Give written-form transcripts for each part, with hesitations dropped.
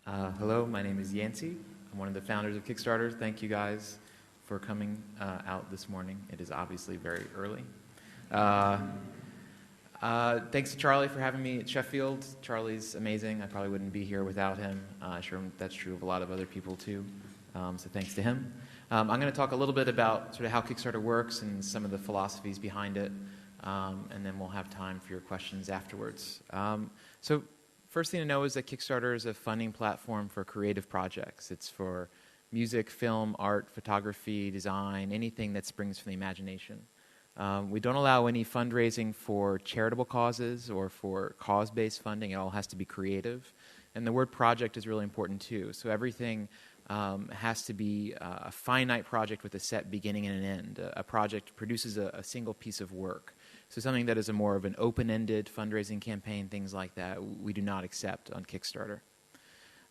Hello, my name is Yancey. I'm one of the founders of Kickstarter. Thank you guys for coming out this morning. It is obviously very early. Thanks to Charlie for having me at Sheffield. Charlie's amazing. I probably wouldn't be here without him. Sure, that's true of a lot of other people too. So thanks to him. I'm going to talk a little bit about sort of how Kickstarter works and some of the philosophies behind it, and then we'll have time for your questions afterwards. So first thing to know is that Kickstarter is a funding platform for creative projects. It's for music, film, art, photography, design, anything that springs from the imagination. We don't allow any fundraising for charitable causes or for cause-based funding. It all has to be creative. And the word project is really important too. So everything has to be a finite project with a set beginning and an end. A project produces a single piece of work. So something that is a more of an open-ended fundraising campaign, things like that, we do not accept on Kickstarter.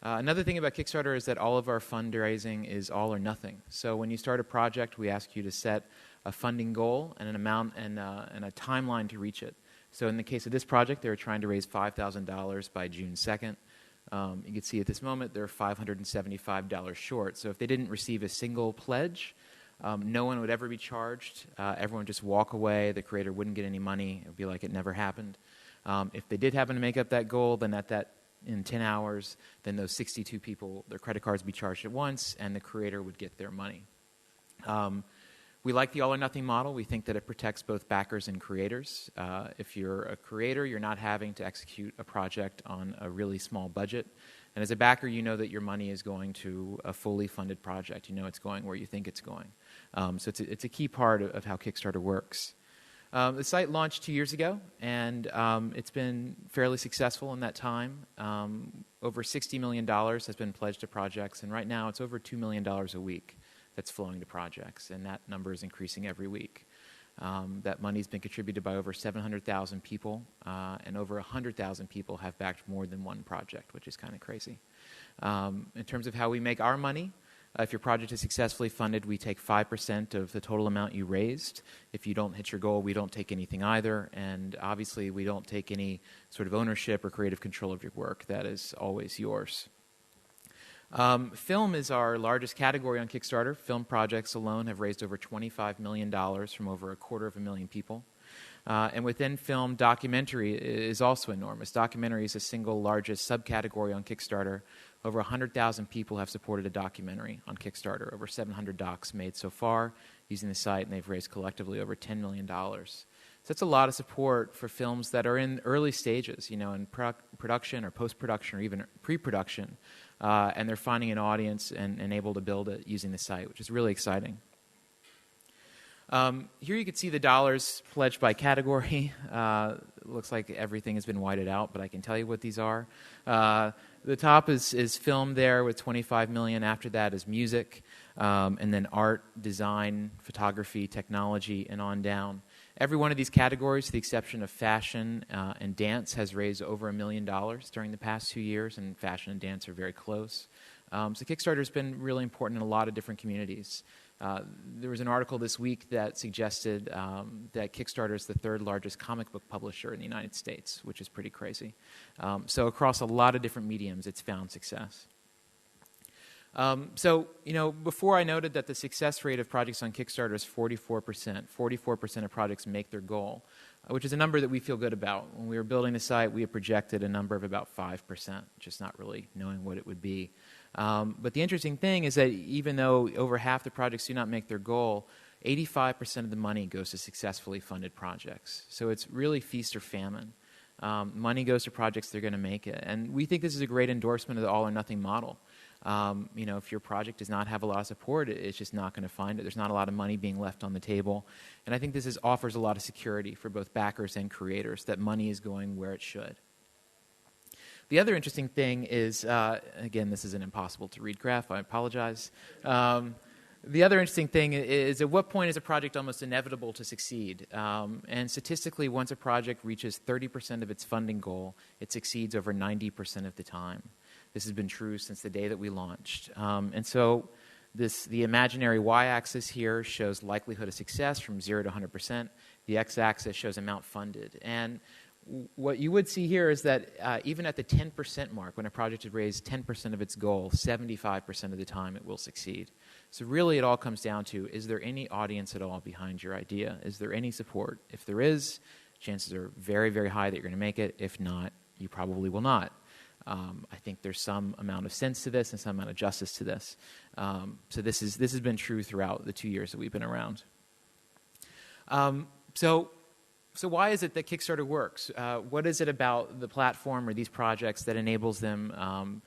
Another thing about Kickstarter is that all of our fundraising is all or nothing. So when you start a project, we ask you to set a funding goal and an amount and a timeline to reach it. So in the case of this project, they were trying to raise $5,000 by June 2nd. You can see at this moment they're $575 short. So if they didn't receive a single pledge, no one would ever be charged. Everyone would just walk away. The creator wouldn't get any money. It would be like it never happened. If they did happen to make up that goal, then in 10 hours, then those 62 people, their credit cards would be charged at once, and the creator would get their money. We like the all-or-nothing model. We think that it protects both backers and creators. If you're a creator, you're not having to execute a project on a really small budget. And as a backer, you know that your money is going to a fully funded project. You know it's going where you think it's going. So it's a key part of how Kickstarter works. The site launched 2 years ago, and it's been fairly successful in that time. Over $60 million has been pledged to projects, and right now it's over $2 million a week that's flowing to projects, and that number is increasing every week. That money's been contributed by over 700,000 people, and over 100,000 people have backed more than one project, which is kind of crazy. In terms of how we make our money, if your project is successfully funded, we take 5% of the total amount you raised. If you don't hit your goal, we don't take anything either, and obviously we don't take any sort of ownership or creative control of your work. That is always yours. Film is our largest category on Kickstarter. Film projects alone have raised over $25 million from over 250,000 people. And within film, documentary is also enormous. Documentary is the single largest subcategory on Kickstarter. Over 100,000 people have supported a documentary on Kickstarter. Over 700 docs made so far using the site, and they've raised collectively over $10 million. So that's a lot of support for films that are in early stages, in production or post-production or even pre-production. And they're finding an audience and able to build it using the site, which is really exciting. Here you can see the dollars pledged by category. Looks like everything has been whited out, but I can tell you what these are. The top is film there with $25 million. After that is music, and then art, design, photography, technology, and on down. Every one of these categories, with the exception of fashion and dance, has raised over $1 million during the past 2 years, and fashion and dance are very close. So Kickstarter has been really important in a lot of different communities. There was an article this week that suggested that Kickstarter is the third largest comic book publisher in the United States, which is pretty crazy. So across a lot of different mediums, it's found success. Before I noted that the success rate of projects on Kickstarter is 44%. 44% of projects make their goal, which is a number that we feel good about. When we were building the site, we had projected a number of about 5%, just not really knowing what it would be. But the interesting thing is that even though over half the projects do not make their goal, 85% of the money goes to successfully funded projects. So it's really feast or famine. Money goes to projects that are going to make it. And we think this is a great endorsement of the all-or-nothing model. If your project does not have a lot of support, it's just not going to find it. There's not a lot of money being left on the table. And I think this offers a lot of security for both backers and creators, that money is going where it should. The other interesting thing is, again, this is an impossible to read graph. I apologize. The other interesting thing is, at what point is a project almost inevitable to succeed? And statistically, once a project reaches 30% of its funding goal, it succeeds over 90% of the time. This has been true since the day that we launched. And so the imaginary y-axis here shows likelihood of success from 0 to 100%. The x-axis shows amount funded. And what you would see here is that even at the 10% mark, when a project has raised 10% of its goal, 75% of the time it will succeed. So really it all comes down to, is there any audience at all behind your idea? Is there any support? If there is, chances are very, very high that you're going to make it. If not, you probably will not. I think there's some amount of sense to this and some amount of justice to this. So this has been true throughout the 2 years that we've been around. So why is it that Kickstarter works? What is it about the platform or these projects that enables them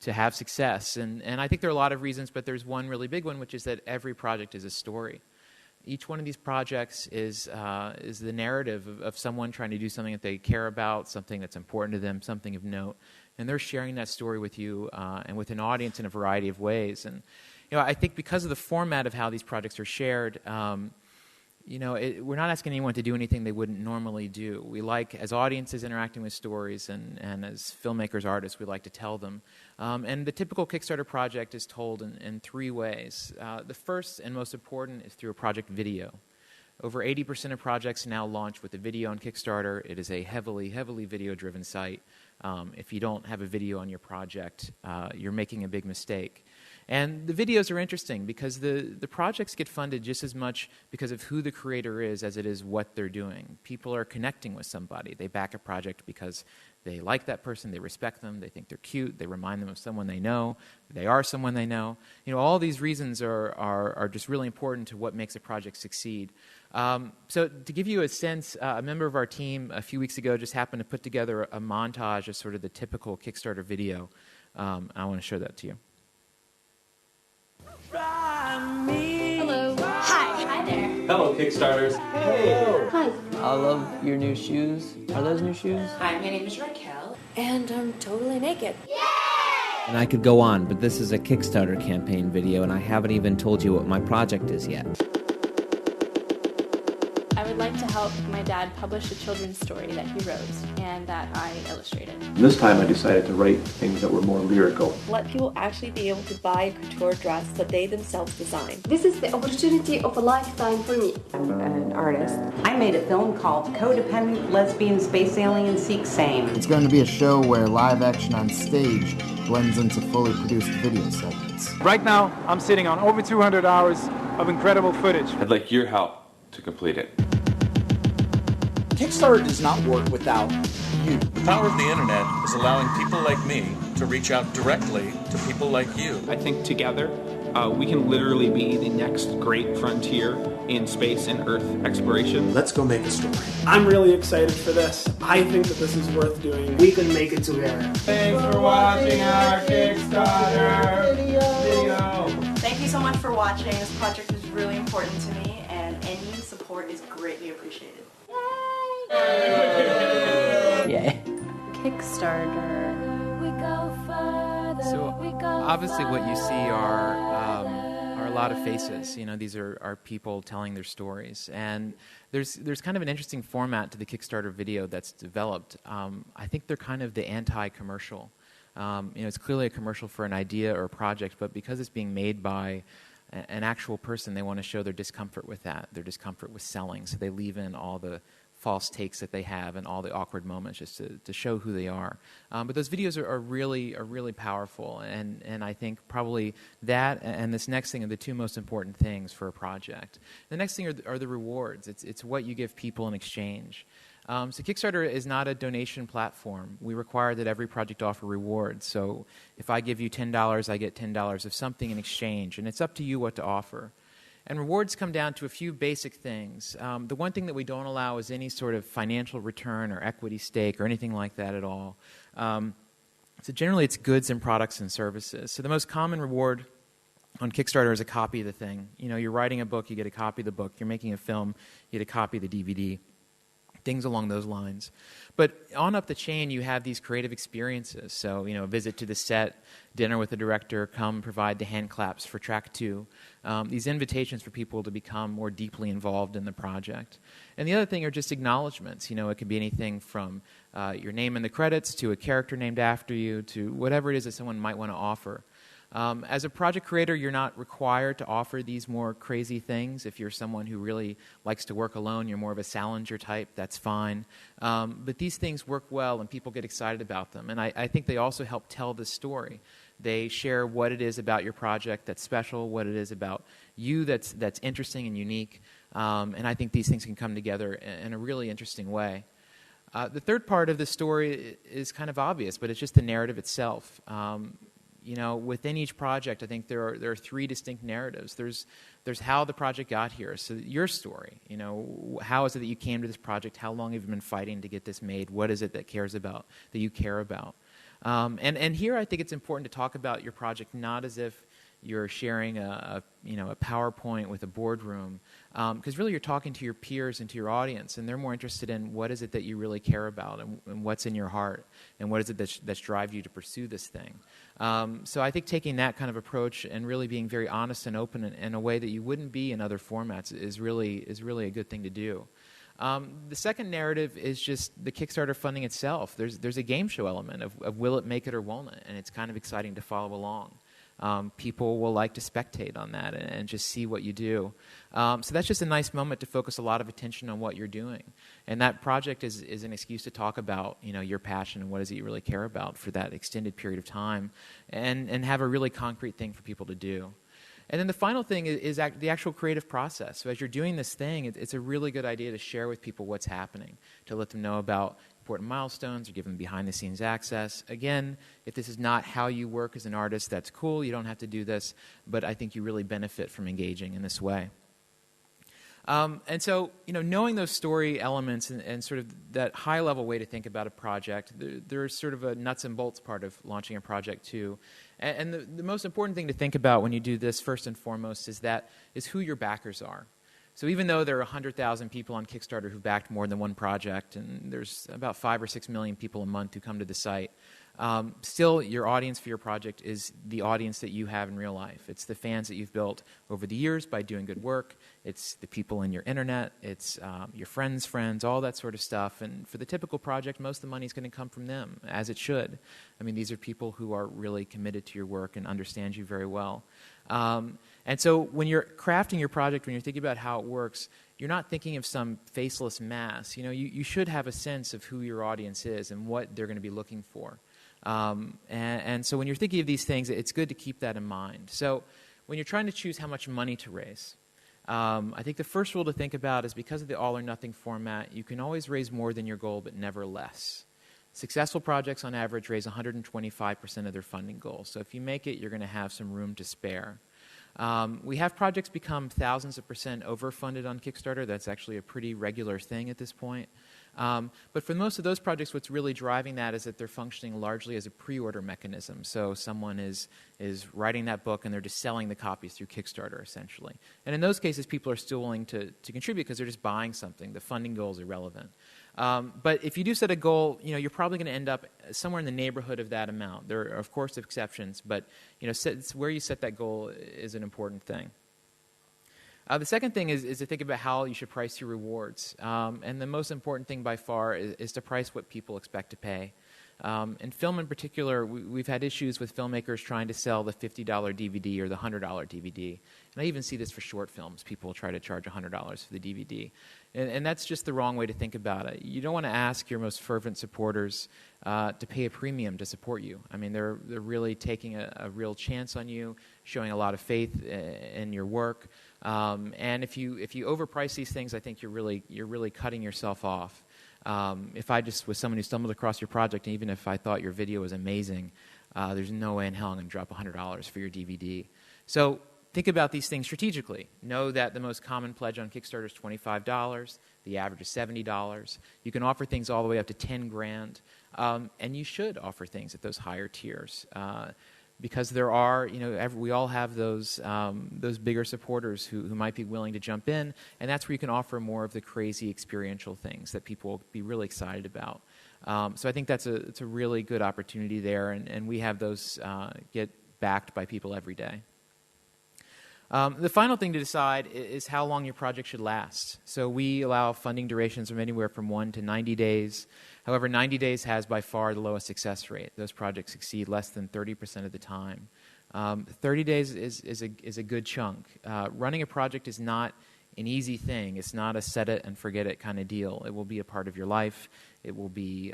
to have success? And I think there are a lot of reasons, but there's one really big one, which is that every project is a story. Each one of these projects is the narrative of someone trying to do something that they care about, something that's important to them, something of note. And they're sharing that story with you and with an audience in a variety of ways. And I think because of the format of how these projects are shared, we're not asking anyone to do anything they wouldn't normally do. We like, as audiences interacting with stories and as filmmakers, artists, we like to tell them. And the typical Kickstarter project is told in three ways. The first and most important is through a project video. Over 80% of projects now launch with a video on Kickstarter. It is a heavily, heavily video-driven site. If you don't have a video on your project, you're making a big mistake. And the videos are interesting because the projects get funded just as much because of who the creator is as it is what they're doing. People are connecting with somebody. They back a project because they like that person, they respect them, they think they're cute, they remind them of someone they know, they are someone they know. All these reasons are just really important to what makes a project succeed. So to give you a sense, a member of our team a few weeks ago just happened to put together a montage of sort of the typical Kickstarter video. I want to show that to you. Hello. Hi there. Hello, Kickstarters. Hey. Hi. I love your new shoes. Are those new shoes? Hi, my name is Raquel. And I'm totally naked. And I could go on, but this is a Kickstarter campaign video, and I haven't even told you what my project is yet. I would like to help my dad publish a children's story that he wrote and that I illustrated. This time I decided to write things that were more lyrical. Let people actually be able to buy a couture dress that they themselves design. This is the opportunity of a lifetime for me. I'm an artist. I made a film called Codependent Lesbian Space Alien Seek Same. It's going to be a show where live action on stage blends into fully produced video segments. Right now, I'm sitting on over 200 hours of incredible footage. I'd like your help to complete it. Kickstarter does not work without you. The power of the internet is allowing people like me to reach out directly to people like you. I think together we can literally be the next great frontier in space and Earth exploration. Let's go make a story. I'm really excited for this. I think that this is worth doing. We can make it together. Thanks for watching our Kickstarter video. Thank you so much for watching. This project is really important to me, and any support is greatly appreciated. Yay. Kickstarter. So obviously what you see are a lot of faces. These are people telling their stories. And there's kind of an interesting format to the Kickstarter video that's developed. I think they're kind of the anti-commercial. It's clearly a commercial for an idea or a project, but because it's being made by an actual person, they want to show their discomfort with that, their discomfort with selling. So they leave in all the false takes that they have and all the awkward moments just to show who they are. But those videos are really powerful, and I think probably that and this next thing are the two most important things for a project. The next thing are the rewards. It's what you give people in exchange. So Kickstarter is not a donation platform. We require that every project offer rewards. So if I give you $10, I get $10 of something in exchange, and it's up to you what to offer. And rewards come down to a few basic things. The one thing that we don't allow is any sort of financial return or equity stake or anything like that at all. So generally it's goods and products and services. So the most common reward on Kickstarter is a copy of the thing. You're writing a book, you get a copy of the book. You're making a film, you get a copy of the DVD. Things along those lines. But on up the chain, you have these creative experiences. So, a visit to the set, dinner with the director, come provide the hand claps for track 2. These invitations for people to become more deeply involved in the project. And the other thing are just acknowledgments. It could be anything from your name in the credits to a character named after you to whatever it is that someone might want to offer. As a project creator, you're not required to offer these more crazy things. If you're someone who really likes to work alone, you're more of a Salinger type, that's fine. But these things work well and people get excited about them. And I think they also help tell the story. They share what it is about your project that's special, what it is about you that's interesting and unique. And I think these things can come together in a really interesting way. The third part of the story is kind of obvious, but it's just the narrative itself. Within each project, I think there are three distinct narratives. There's how the project got here, so your story. How is it that you came to this project? How long have you been fighting to get this made? What is it that you care about? And here, I think it's important to talk about your project not as if you're sharing a PowerPoint with a boardroom, because really you're talking to your peers and to your audience, and they're more interested in what is it that you really care about and what's in your heart and what is it that's drives you to pursue this thing. So I think taking that kind of approach and really being very honest and open in a way that you wouldn't be in other formats is really a good thing to do. The second narrative is just the Kickstarter funding itself. There's a game show element of will it make it or won't it, and it's kind of exciting to follow along. People will like to spectate on that and just see what you do. So that's just a nice moment to focus a lot of attention on what you're doing. And that project is an excuse to talk about your passion and what is it you really care about for that extended period of time and have a really concrete thing for people to do. And then the final thing is the actual creative process. So as you're doing this thing, it's a really good idea to share with people what's happening, to let them know about important milestones or give them behind-the-scenes access. Again, if this is not how you work as an artist, that's cool. You don't have to do this, but I think you really benefit from engaging in this way. And so, knowing those story elements and sort of that high-level way to think about a project, there's sort of a nuts and bolts part of launching a project too. And the most important thing to think about when you do this, first and foremost, is who your backers are. So even though there are 100,000 people on Kickstarter who've backed more than one project, and there's about 5 or 6 million people a month who come to the site, still your audience for your project is the audience that you have in real life. It's the fans that you've built over the years by doing good work. It's the people in your internet. It's your friends' friends, all that sort of stuff. And for the typical project, most of the money is going to come from them, as it should. I mean, these are people who are really committed to your work and understand you very well. And so when you're crafting your project, when you're thinking about how it works, you're not thinking of some faceless mass. You should have a sense of who your audience is and what they're going to be looking for. And so when you're thinking of these things, it's good to keep that in mind. So when you're trying to choose how much money to raise, I think the first rule to think about is because of the all-or-nothing format, you can always raise more than your goal, but never less. Successful projects, on average, raise 125% of their funding goal. So if you make it, you're going to have some room to spare. We have projects become thousands of percent overfunded on Kickstarter. That's actually a pretty regular thing at this point. But for most of those projects, what's really driving that is that they're functioning largely as a pre-order mechanism. So someone is writing that book and they're just selling the copies through Kickstarter, essentially. And in those cases, people are still willing to contribute because they're just buying something. The funding goal is irrelevant. But if you do set a goal, you're probably going to end up somewhere in the neighborhood of that amount. There are, of course, exceptions, but where you set that goal is an important thing. The second thing is to think about how you should price your rewards. And the most important thing by far is to price what people expect to pay. In film in particular, we've had issues with filmmakers trying to sell the $50 DVD or the $100 DVD. And I even see this for short films. People try to charge $100 for the DVD. And that's just the wrong way to think about it. You don't want to ask your most fervent supporters to pay a premium to support you. I mean, they're really taking a real chance on you, showing a lot of faith in your work. And if you overprice these things, I think you're really cutting yourself off. If I just was someone who stumbled across your project, and even if I thought your video was amazing, there's no way in hell I'm going to drop $100 for your DVD. So think about these things strategically. Know that the most common pledge on Kickstarter is $25. The average is $70. You can offer things all the way up to $10,000, and you should offer things at those higher tiers. Because there are, we all have those bigger supporters who might be willing to jump in, and that's where you can offer more of the crazy experiential things that people will be really excited about. So I think it's a really good opportunity there, and we have those get backed by people every day. The final thing to decide is how long your project should last. So we allow funding durations from anywhere from 1 to 90 days. However, 90 days has by far the lowest success rate. Those projects succeed less than 30% of the time. 30 days is a good chunk. Running a project is not an easy thing. It's not a set it and forget it kind of deal. It will be a part of your life. It will be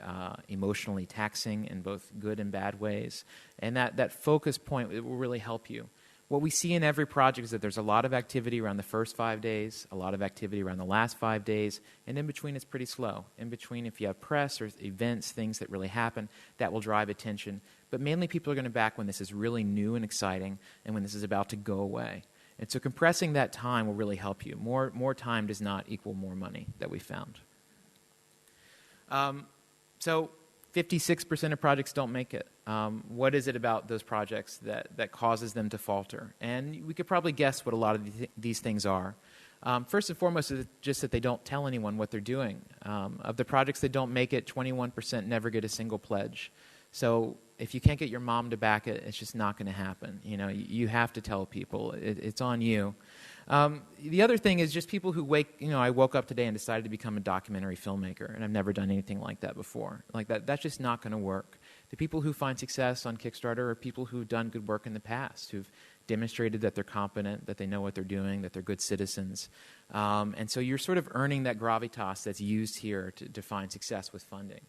emotionally taxing in both good and bad ways. And that focus point, it will really help you. What we see in every project is that there's a lot of activity around the first 5 days, a lot of activity around the last 5 days, and in between it's pretty slow. In between, if you have press or events, things that really happen, that will drive attention. But mainly people are going to back when this is really new and exciting and when this is about to go away. And so compressing that time will really help you. More time does not equal more money that we found. So 56% of projects don't make it. What is it about those projects that causes them to falter? And we could probably guess what a lot of these things are. First and foremost is just that they don't tell anyone what they're doing. Of the projects that don't make it, 21% never get a single pledge. So if you can't get your mom to back it, it's just not going to happen. You know, you have to tell people. It's on you. The other thing is just people who I woke up today and decided to become a documentary filmmaker, and I've never done anything like that before. Like that's just not going to work. The people who find success on Kickstarter are people who've done good work in the past, who've demonstrated that they're competent, that they know what they're doing, that they're good citizens. And so you're sort of earning that gravitas that's used here to find success with funding.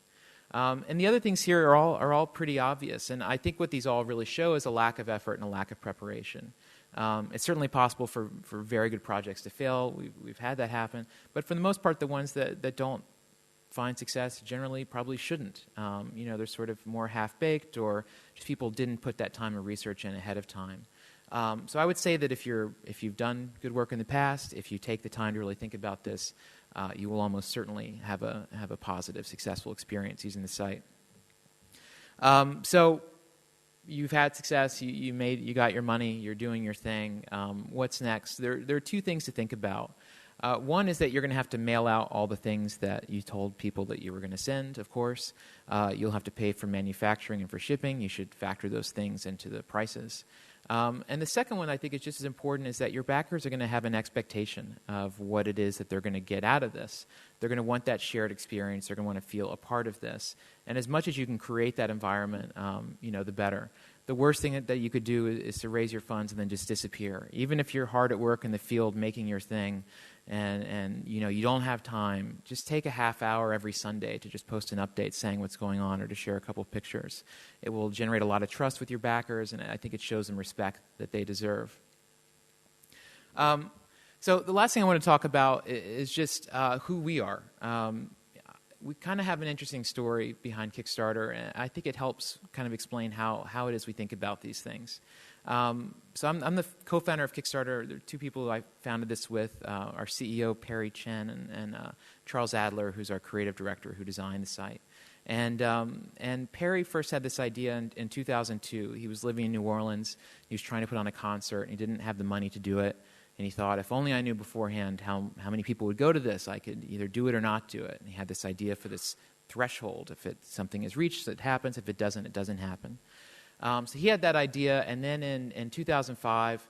And the other things here are all pretty obvious, and I think what these all really show is a lack of effort and a lack of preparation. It's certainly possible for very good projects to fail. We've had that happen, but for the most part, the ones that don't find success generally probably shouldn't. They're sort of more half-baked, or just people didn't put that time of research in ahead of time. So I would say that if you've done good work in the past, if you take the time to really think about this, you will almost certainly have a positive, successful experience using the site. So you've had success. You got your money. You're doing your thing. What's next? There are two things to think about. One is that you're going to have to mail out all the things that you told people that you were going to send, of course. You'll have to pay for manufacturing and for shipping. You should factor those things into the prices. And the second one I think is just as important is that your backers are going to have an expectation of what it is that they're going to get out of this. They're going to want that shared experience. They're going to want to feel a part of this. And as much as you can create that environment, the better. The worst thing that you could do is to raise your funds and then just disappear. Even if you're hard at work in the field making your thing and you don't have time, just take a half hour every Sunday to just post an update saying what's going on or to share a couple pictures. It will generate a lot of trust with your backers, and I think it shows them respect that they deserve. So the last thing I want to talk about is just who we are. We kind of have an interesting story behind Kickstarter, and I think it helps kind of explain how it is we think about these things. So I'm the co-founder of Kickstarter. There are two people who I founded this with, our CEO, Perry Chen, and Charles Adler, who's our creative director who designed the site. And Perry first had this idea in 2002. He was living in New Orleans. He was trying to put on a concert, and he didn't have the money to do it. And he thought, if only I knew beforehand how many people would go to this, I could either do it or not do it. And he had this idea for this threshold. If something is reached, it happens. If it doesn't happen. So he had that idea, and then in 2005,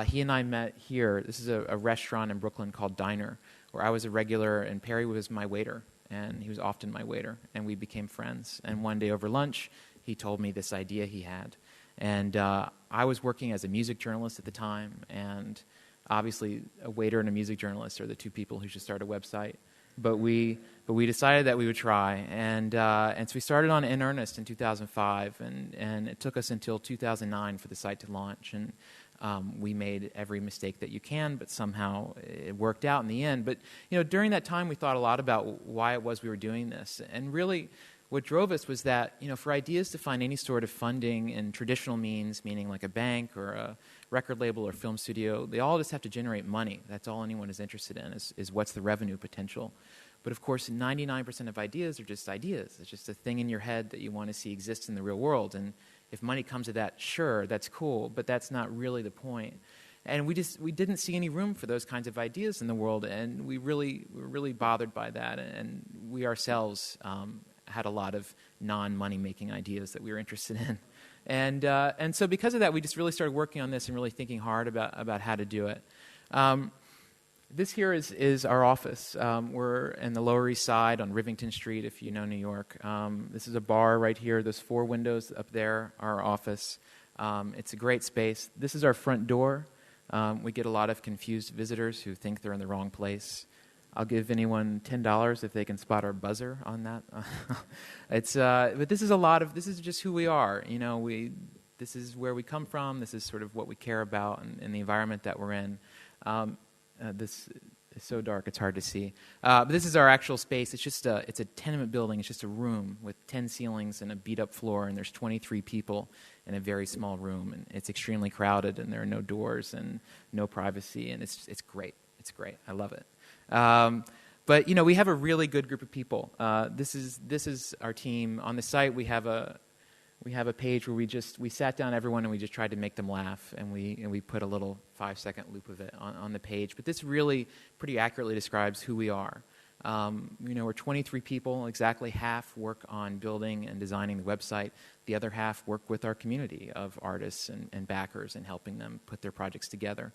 he and I met here. This is a restaurant in Brooklyn called Diner, where I was a regular, and Perry was my waiter, and he was often my waiter, and we became friends. And one day over lunch, he told me this idea he had. And I was working as a music journalist at the time, and obviously a waiter and a music journalist are the two people who should start a website. But we decided that we would try, and so we started on in earnest in 2005, and it took us until 2009 for the site to launch, and we made every mistake that you can, but somehow it worked out in the end. But during that time, we thought a lot about why it was we were doing this, and really, what drove us was that for ideas to find any sort of funding in traditional means, meaning like a bank or a record label or film studio, they all just have to generate money. That's all anyone is interested in is what's the revenue potential. But of course, 99% of ideas are just ideas. It's just a thing in your head that you want to see exist in the real world. And if money comes to that, sure, that's cool, but that's not really the point. And we didn't see any room for those kinds of ideas in the world, and we were really bothered by that. And we ourselves had a lot of non-money-making ideas that we were interested in. And so because of that, we just really started working on this and really thinking hard about how to do it. This here is our office. We're in the Lower East Side on Rivington Street, if you know New York. This is a bar right here. Those 4 windows up there are our office. It's a great space. This is our front door. We get a lot of confused visitors who think they're in the wrong place. I'll give anyone $10 if they can spot our buzzer on that. But this is just who we are. This is where we come from. This is sort of what we care about and the environment that we're in. This is so dark it's hard to see. But this is our actual space. It's a tenement building. It's just a room with 10 ceilings and a beat-up floor, and there's 23 people in a very small room. And it's extremely crowded, and there are no doors and no privacy, and it's great. It's great. I love it. But we have a really good group of people. This is our team. On the site, we have a page where we sat down everyone and we just tried to make them laugh, and we put a little 5-second loop of it on the page. But this really pretty accurately describes who we are. We're 23 people. Exactly half work on building and designing the website. The other half work with our community of artists and backers and helping them put their projects together.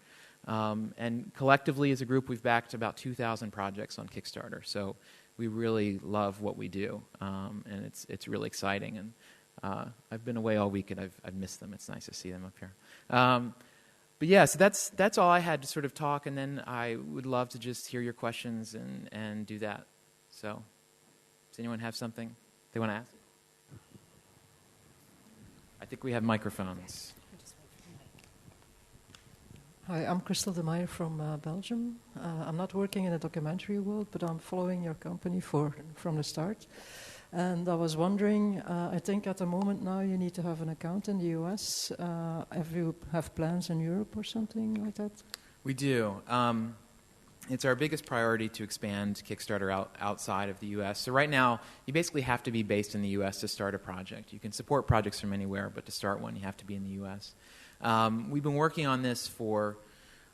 And collectively, as a group, we've backed about 2,000 projects on Kickstarter. So we really love what we do, and it's really exciting. And I've been away all week, and I've missed them. It's nice to see them up here. But yeah, so that's all I had to sort of talk, and then I would love to just hear your questions and do that. So, does anyone have something they want to ask? I think we have microphones. Hi, I'm Christel de Meyer from Belgium. I'm not working in the documentary world, but I'm following your company from the start. And I was wondering, I think at the moment now you need to have an account in the US. If you have plans in Europe or something like that? We do. It's our biggest priority to expand Kickstarter outside of the US. So right now, you basically have to be based in the US to start a project. You can support projects from anywhere, but to start one, you have to be in the US. We've been working on this for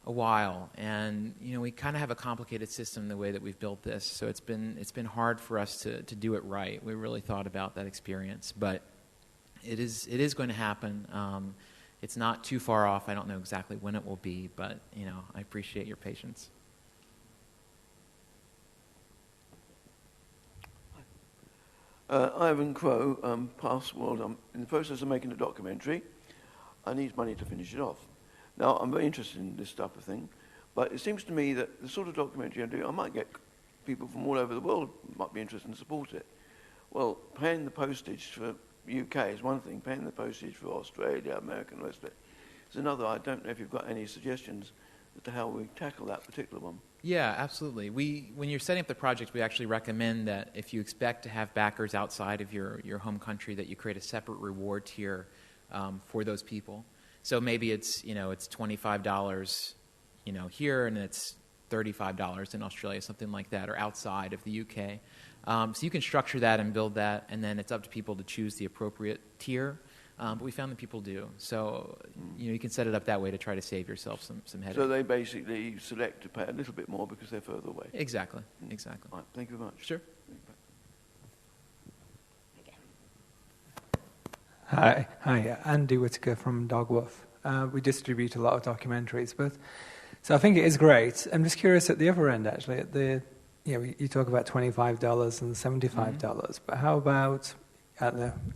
a while, and we kind of have a complicated system the way that we've built this. So it's been hard for us to do it right. We really thought about that experience, but it is going to happen. It's not too far off. I don't know exactly when it will be, but I appreciate your patience. Ivan Crow, Passworld. I'm in the process of making a documentary. I need money to finish it off. Now, I'm very interested in this type of thing, but it seems to me that the sort of documentary I do, I might get people from all over the world might be interested and support it. Well, paying the postage for UK is one thing, paying the postage for Australia, America, and the rest of it is another. I don't know if you've got any suggestions as to how we tackle that particular one. Yeah, absolutely. When you're setting up the project, we actually recommend that if you expect to have backers outside of your home country, that you create a separate reward tier for those people. So maybe it's $25 here, and it's $35 in Australia, something like that, or outside of the UK. So you can structure that and build that, and then it's up to people to choose the appropriate tier. But we found that people do. So you can set it up that way to try to save yourself some headache. So they basically select to pay a little bit more because they're further away. Exactly. Right, thank you very much. Sure. Hi, Andy Whitaker from Dogwoof. We distribute a lot of documentaries, so I think it is great. I'm just curious at the other end, actually. At you talk about $25 and $75, but how about,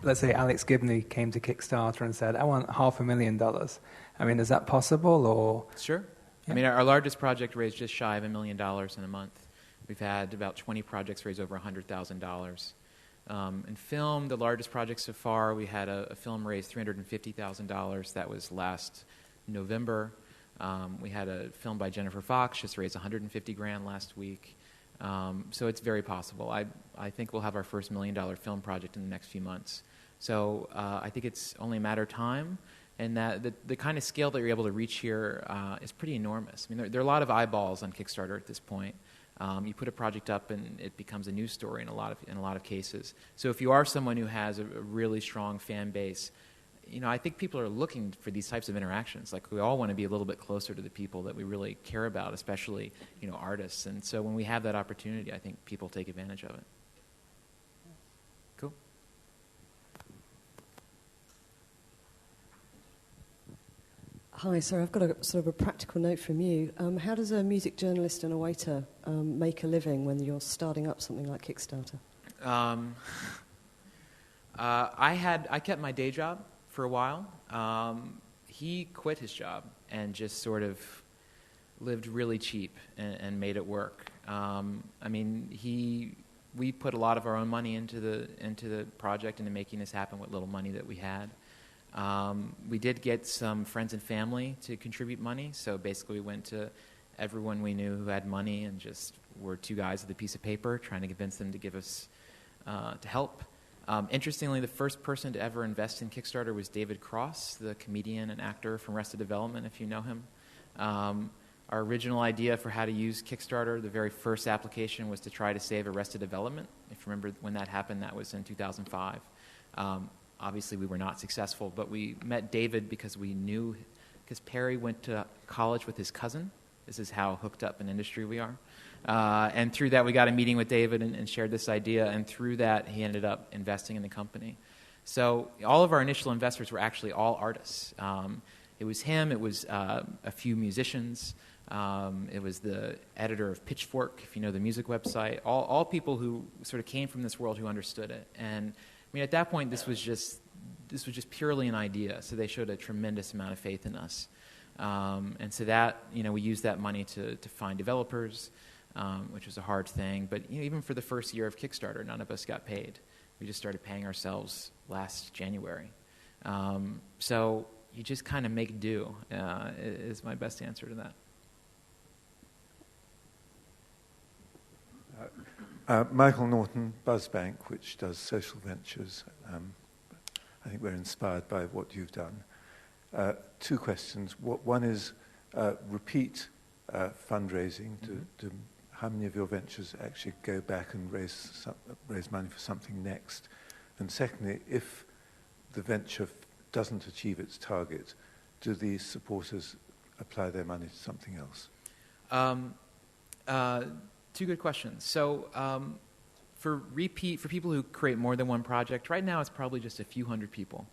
let's say Alex Gibney came to Kickstarter and said, "I want $500,000." I mean, is that possible, or? Sure. Yeah. I mean, our largest project raised just shy of $1 million in a month. We've had about 20 projects raise over $100,000. In film, the largest project so far, we had a film raise $350,000. That was last November. We had a film by Jennifer Fox just raised $150,000 last week. So it's very possible. I think we'll have our first $1 million film project in the next few months. So I think it's only a matter of time, and that the kind of scale that you're able to reach here is pretty enormous. I mean, there are a lot of eyeballs on Kickstarter at this point. You put a project up and it becomes a news story in a lot of cases. So if you are someone who has a really strong fan base, I think people are looking for these types of interactions. Like, we all want to be a little bit closer to the people that we really care about, especially artists. And so when we have that opportunity, I think people take advantage of it. Cool. Hi, sorry, I've got a sort of a practical note from you. How does a music journalist and a waiter make a living when you're starting up something like Kickstarter? I kept my day job for a while. He quit his job and just sort of lived really cheap and made it work. I mean, we put a lot of our own money into the project, into making this happen with little money that we had. We did get some friends and family to contribute money, so basically we went to everyone we knew who had money and just were two guys with a piece of paper trying to convince them to give us, to help. Interestingly, the first person to ever invest in Kickstarter was David Cross, the comedian and actor from Arrested Development, if you know him. Our original idea for how to use Kickstarter, the very first application, was to try to save Arrested Development. If you remember when that happened, that was in 2005. Obviously, we were not successful, but we met David because we knew, because Perry went to college with his cousin. This is how hooked up in industry we are. And through that, we got a meeting with David and shared this idea, and through that, he ended up investing in the company. So all of our initial investors were actually all artists. It was him, it was a few musicians, it was the editor of Pitchfork, if you know the music website, all people who sort of came from this world who understood it. And I mean, at that point, this was just purely an idea, so they showed a tremendous amount of faith in us. And so that, we used that money to find developers, which was a hard thing. But even for the first year of Kickstarter, none of us got paid. We just started paying ourselves last January. So you just kind of make do, is my best answer to that. Michael Norton, Buzzbank, which does social ventures. I think we're inspired by what you've done. Two questions. One is repeat fundraising. To how many of your ventures actually go back and raise money for something next? And secondly, if the venture doesn't achieve its target, do the supporters apply their money to something else? Two good questions. So for people who create more than one project, right now it's probably just a few hundred people.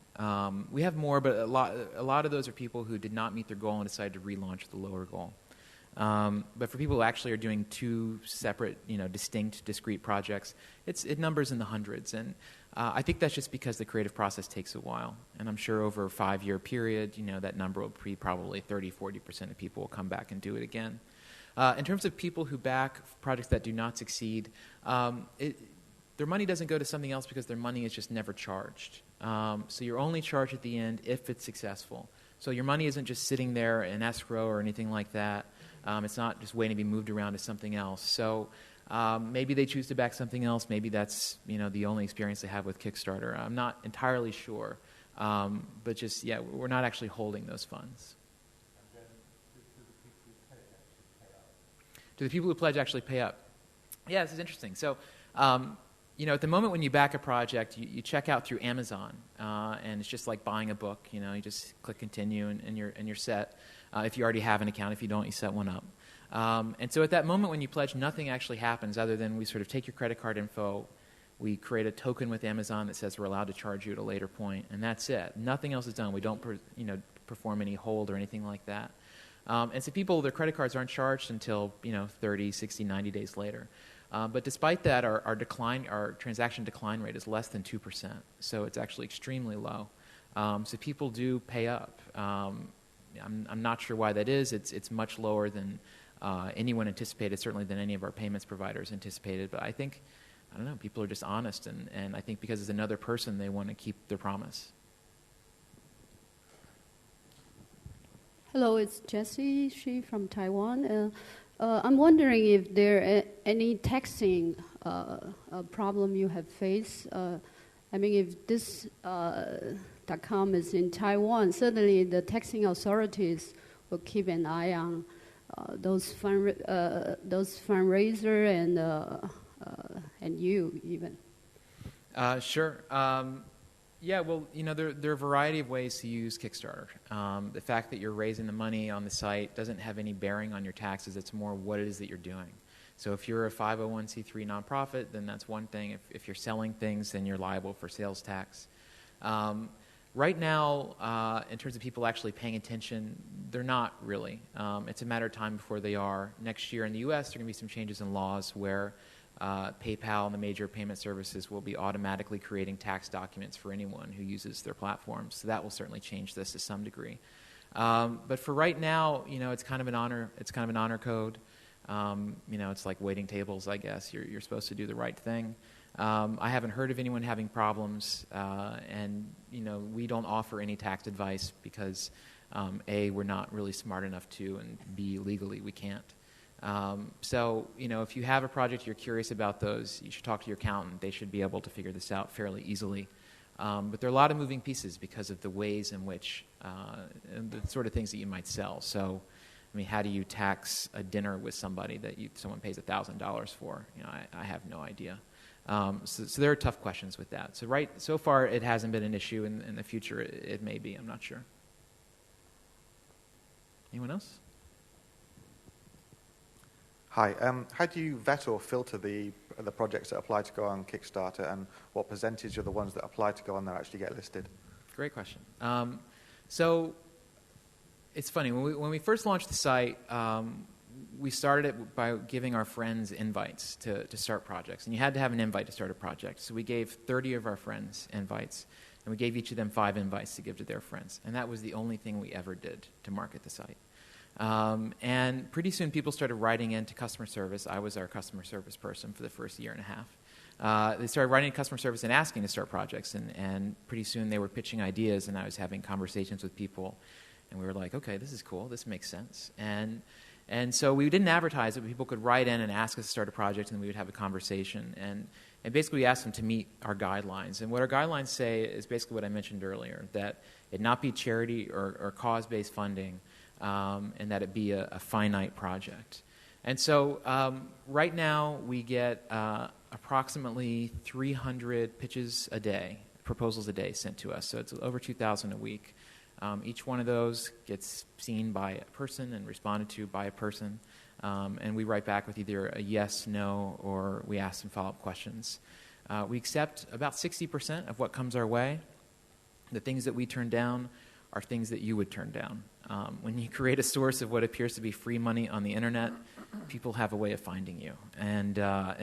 We have more, but a lot of those are people who did not meet their goal and decided to relaunch the lower goal. But for people who actually are doing two separate, distinct, discrete projects, it numbers in the hundreds. And I think that's just because the creative process takes a while. And I'm sure over a 5-year period, that number will be probably 30-40% of people will come back and do it again. In terms of people who back projects that do not succeed, their money doesn't go to something else because their money is just never charged. So you're only charged at the end if it's successful. So your money isn't just sitting there in escrow or anything like that. It's not just waiting to be moved around to something else. So maybe they choose to back something else. Maybe that's the only experience they have with Kickstarter. I'm not entirely sure. But just, we're not actually holding those funds. Do the people who pledge actually pay up? Yeah, this is interesting. So, at the moment when you back a project, you check out through Amazon, and it's just like buying a book. You just click continue, and you're set. If you already have an account, if you don't, you set one up. And so at that moment when you pledge, nothing actually happens other than we sort of take your credit card info, we create a token with Amazon that says we're allowed to charge you at a later point, and that's it. Nothing else is done. We don't, perform any hold or anything like that. And so people, their credit cards aren't charged until 30, 60, 90 days later. But despite that, our transaction decline rate is less than 2%. So it's actually extremely low. So people do pay up. I'm not sure why that is. It's much lower than anyone anticipated, certainly than any of our payments providers anticipated. But I think, people are just honest. And I think because it's another person, they want to keep their promise. Hello, it's Jessie Shi from Taiwan. I'm wondering if there any taxing problem you have faced. If this .com is in Taiwan, certainly the taxing authorities will keep an eye on those fundraiser and you even. Sure. There are a variety of ways to use Kickstarter. The fact that you're raising the money on the site doesn't have any bearing on your taxes. It's more what it is that you're doing. So if you're a 501c3 nonprofit, then that's one thing. If you're selling things, then you're liable for sales tax. Right now, in terms of people actually paying attention, they're not really. It's a matter of time before they are. Next year in the U.S., there are going to be some changes in laws where PayPal and the major payment services will be automatically creating tax documents for anyone who uses their platforms. So that will certainly change this to some degree. But for right now, it's kind of an honor. It's kind of an honor code. It's like waiting tables, I guess. You're supposed to do the right thing. I haven't heard of anyone having problems, and we don't offer any tax advice because A, we're not really smart enough to, and B, legally we can't. So, if you have a project, you're curious about those, you should talk to your accountant. They should be able to figure this out fairly easily. But there are a lot of moving pieces because of the ways in which, and the sort of things that you might sell. So, how do you tax a dinner with somebody that someone pays $1,000 for? I have no idea. So there are tough questions with that. So far, it hasn't been an issue. In the future, it may be. I'm not sure. Anyone else? Hi. How do you vet or filter the projects that apply to go on Kickstarter, and what percentage of the ones that apply to go on there actually get listed? Great question. So it's funny. When we first launched the site, we started it by giving our friends invites to start projects. And you had to have an invite to start a project. So we gave 30 of our friends invites, and we gave each of them 5 invites to give to their friends. And that was the only thing we ever did to market the site. And pretty soon people started writing into customer service. I was our customer service person for the first year and a half. They started writing to customer service and asking to start projects. And pretty soon they were pitching ideas, and I was having conversations with people. And we were like, okay, this is cool. This makes sense. And so we didn't advertise it, but people could write in and ask us to start a project, and we would have a conversation. And basically we asked them to meet our guidelines. And what our guidelines say is basically what I mentioned earlier, that it not be charity or cause-based funding, and that it be a finite project. And so right now we get approximately 300 pitches a day, proposals a day sent to us. So it's over 2,000 a week. Each one of those gets seen by a person and responded to by a person. And we write back with either a yes, no, or we ask some follow-up questions. We accept about 60% of what comes our way. The things that we turn down are things that you would turn down. When you create a source of what appears to be free money on the internet, people have a way of finding you. And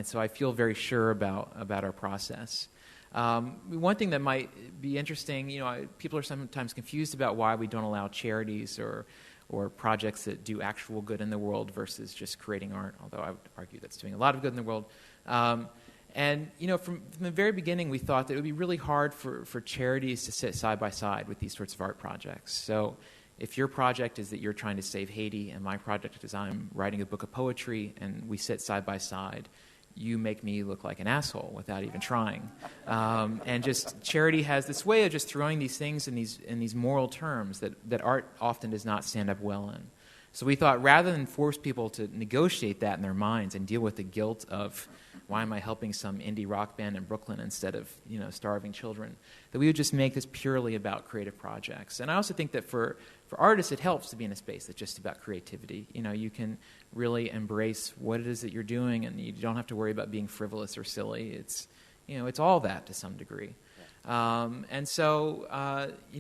so I feel very sure about our process. One thing that might be interesting, people are sometimes confused about why we don't allow charities or projects that do actual good in the world versus just creating art, although I would argue that's doing a lot of good in the world. And from the very beginning, we thought that it would be really hard for charities to sit side by side with these sorts of art projects. So if your project is that you're trying to save Haiti, and my project is I'm writing a book of poetry, and we sit side by side, you make me look like an asshole without even trying. And just charity has this way of just throwing these things in these moral terms that art often does not stand up well in. So we thought rather than force people to negotiate that in their minds and deal with the guilt of why am I helping some indie rock band in Brooklyn instead of starving children, that we would just make this purely about creative projects. And I also think that for artists it helps to be in a space that's just about creativity. You can really embrace what it is that you're doing, and you don't have to worry about being frivolous or silly. It's all that to some degree. And so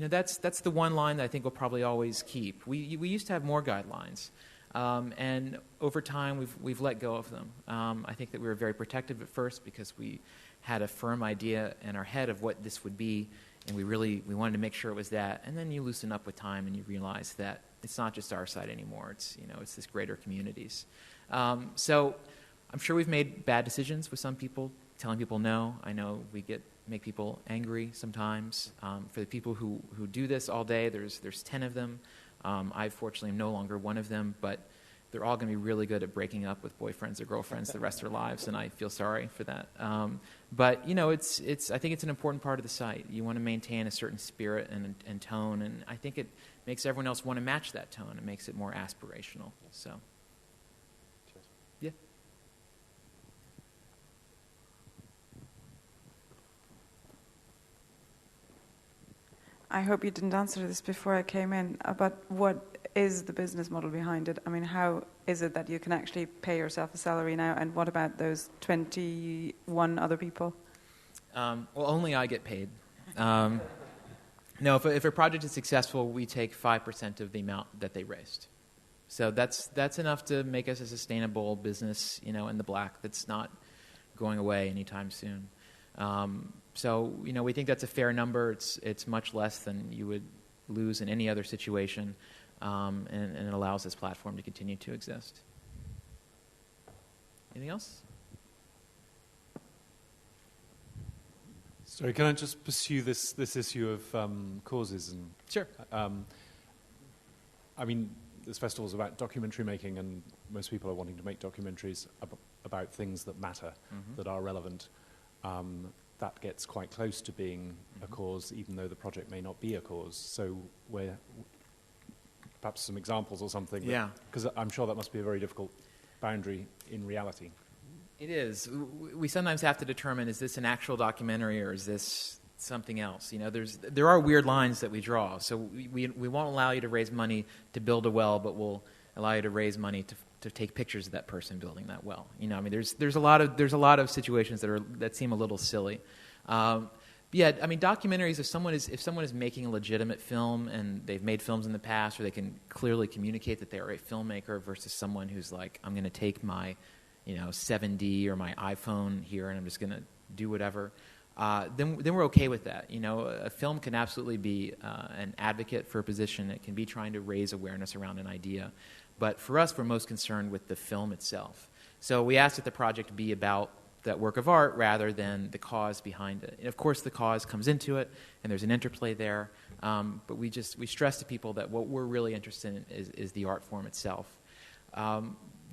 that's the one line that I think we'll probably always keep. We used to have more guidelines. And over time, we've let go of them. I think that we were very protective at first because we had a firm idea in our head of what this would be, and we wanted to make sure it was that. And then you loosen up with time, and you realize that it's not just our side anymore. It's this greater communities. So I'm sure we've made bad decisions with some people, telling people no. I know we make people angry sometimes. For the people who do this all day, there's 10 of them. I fortunately am no longer one of them, but they're all going to be really good at breaking up with boyfriends or girlfriends the rest of their lives, and I feel sorry for that. But I think it's an important part of the site. You want to maintain a certain spirit and tone, and I think it makes everyone else want to match that tone. It makes it more aspirational. So, yeah. I hope you didn't answer this before I came in, but what is the business model behind it? I mean, how is it that you can actually pay yourself a salary now, and what about those 21 other people? Well, only I get paid. No, if a project is successful, we take 5% of the amount that they raised. So that's enough to make us a sustainable business, in the black. That's not going away anytime soon. So, we think that's a fair number. It's much less than you would lose in any other situation, and it allows this platform to continue to exist. Anything else? Sorry, can I just pursue this issue of causes? And sure. I mean, this festival is about documentary making, and most people are wanting to make documentaries about things that matter, that are relevant. That gets quite close to being a cause, even though the project may not be a cause. So perhaps some examples or something. Yeah. Because I'm sure that must be a very difficult boundary in reality. It is. We sometimes have to determine, is this an actual documentary or is this something else? There are weird lines that we draw. So we won't allow you to raise money to build a well, but we'll allow you to raise money to take pictures of that person building that well. There's a lot of situations that seem a little silly. Documentaries, if someone is making a legitimate film and they've made films in the past, or they can clearly communicate that they're a filmmaker versus someone who's like, I'm going to take my 7D or my iPhone here and I'm just going to do whatever, then we're okay with that. A film can absolutely be an advocate for a position. It can be trying to raise awareness around an idea. But for us, we're most concerned with the film itself. So we ask that the project be about that work of art rather than the cause behind it. And of course, the cause comes into it, and there's an interplay there. But we stress to people that what we're really interested in is the art form itself.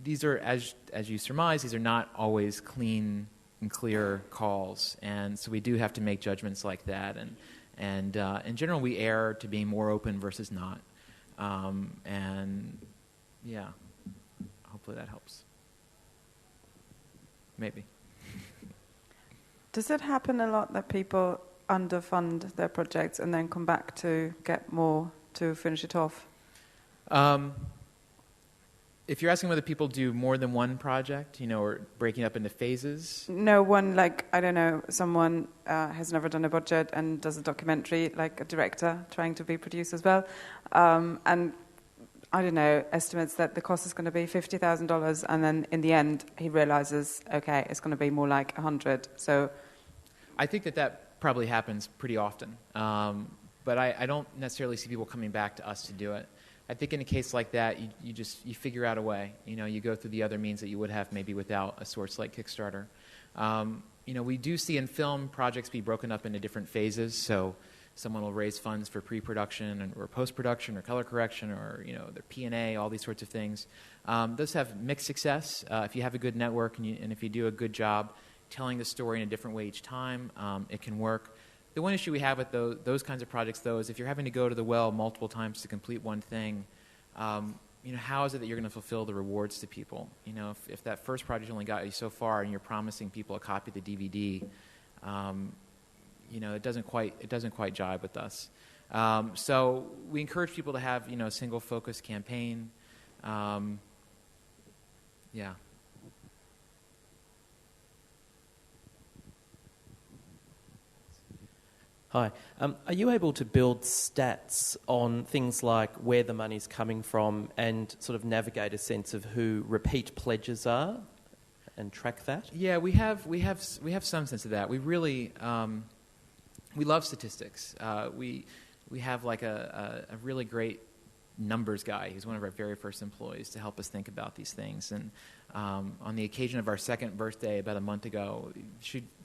These are, as you surmise, these are not always clean and clear calls, and so we do have to make judgments like that. And in general, we err to being more open versus not. Yeah, hopefully that helps. Maybe. Does it happen a lot that people underfund their projects and then come back to get more to finish it off? If you're asking whether people do more than one project, or breaking up into phases? No, one, like, I don't know, someone has never done a budget and does a documentary, like a director trying to be produced as well. And I don't know, estimates that the cost is going to be $50,000, and then in the end he realizes, okay, it's going to be more like 100. So, I think that probably happens pretty often, but I don't necessarily see people coming back to us to do it. I think in a case like that, you figure out a way. You go through the other means that you would have maybe without a source like Kickstarter. We do see in film projects be broken up into different phases. So someone will raise funds for pre-production or post-production or color correction or their P&A, all these sorts of things. Those have mixed success. If you have a good network and if you do a good job telling the story in a different way each time, it can work. The one issue we have with those kinds of projects, though, is if you're having to go to the well multiple times to complete one thing, how is it that you're going to fulfill the rewards to people? If that first project only got you so far and you're promising people a copy of the DVD, it doesn't quite jibe with us. So we encourage people to have a single focus campaign. Yeah. Hi. Are you able to build stats on things like where the money's coming from and sort of navigate a sense of who repeat pledges are and track that? Yeah, we have some sense of that. We really we love statistics. We have like a really great numbers guy. He's one of our very first employees to help us think about these things. And on the occasion of our second birthday about a month ago,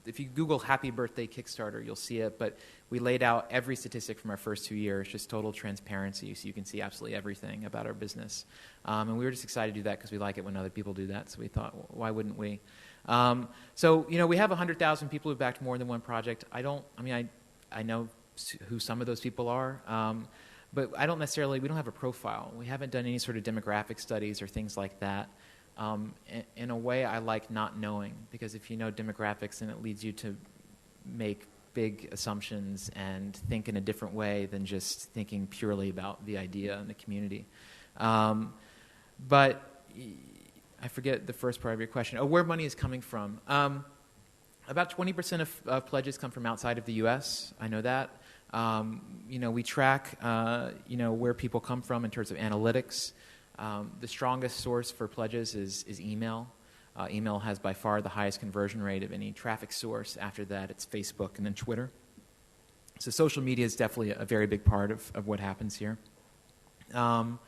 if you Google Happy Birthday Kickstarter, you'll see it. But we laid out every statistic from our first 2 years, just total transparency, so you can see absolutely everything about our business. And we were just excited to do that because we like it when other people do that. So we thought, well, why wouldn't we? So we have 100,000 people who've backed more than one project. I know who some of those people are. But we don't have a profile. We haven't done any sort of demographic studies or things like that. In a way, I like not knowing, because if you know demographics, then it leads you to make big assumptions and think in a different way than just thinking purely about the idea and the community. But I forget the first part of your question. Where money is coming from. About 20% of pledges come from outside of the U.S. I know that. We track, where people come from in terms of analytics. The strongest source for pledges is email. Email has by far the highest conversion rate of any traffic source. After that, it's Facebook and then Twitter. So social media is definitely a very big part of what happens here. I'm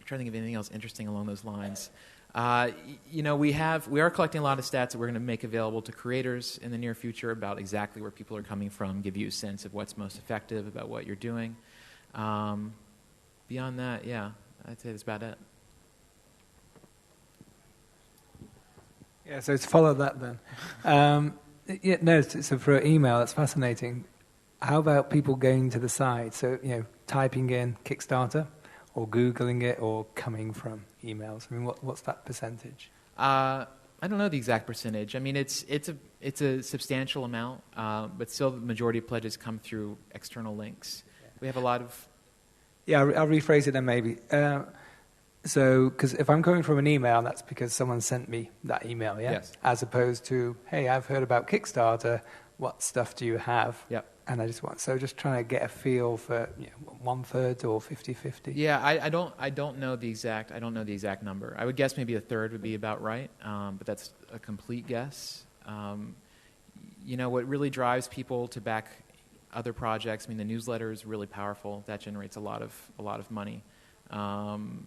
trying to think of anything else interesting along those lines. We are collecting a lot of stats that we're going to make available to creators in the near future about exactly where people are coming from, give you a sense of what's most effective about what you're doing. Beyond that, yeah, I'd say that's about it. Yeah, so to follow that then. So for email, that's fascinating. How about people going to the site? So, typing in Kickstarter or Googling it or coming from emails. I mean, what's that percentage? I don't know the exact percentage. I mean, it's a substantial amount, but still the majority of pledges come through external links. Yeah. We have a lot of... Yeah, I'll rephrase it then maybe. Because if I'm coming from an email, that's because someone sent me that email, yeah? Yes. As opposed to, hey, I've heard about Kickstarter, what stuff do you have? Yep. And just trying to get a feel for 1/3 or 50-50. Yeah, I don't know the exact number. I would guess maybe a third would be about right, but that's a complete guess. What really drives people to back other projects, I mean, the newsletter is really powerful. That generates a lot of money. And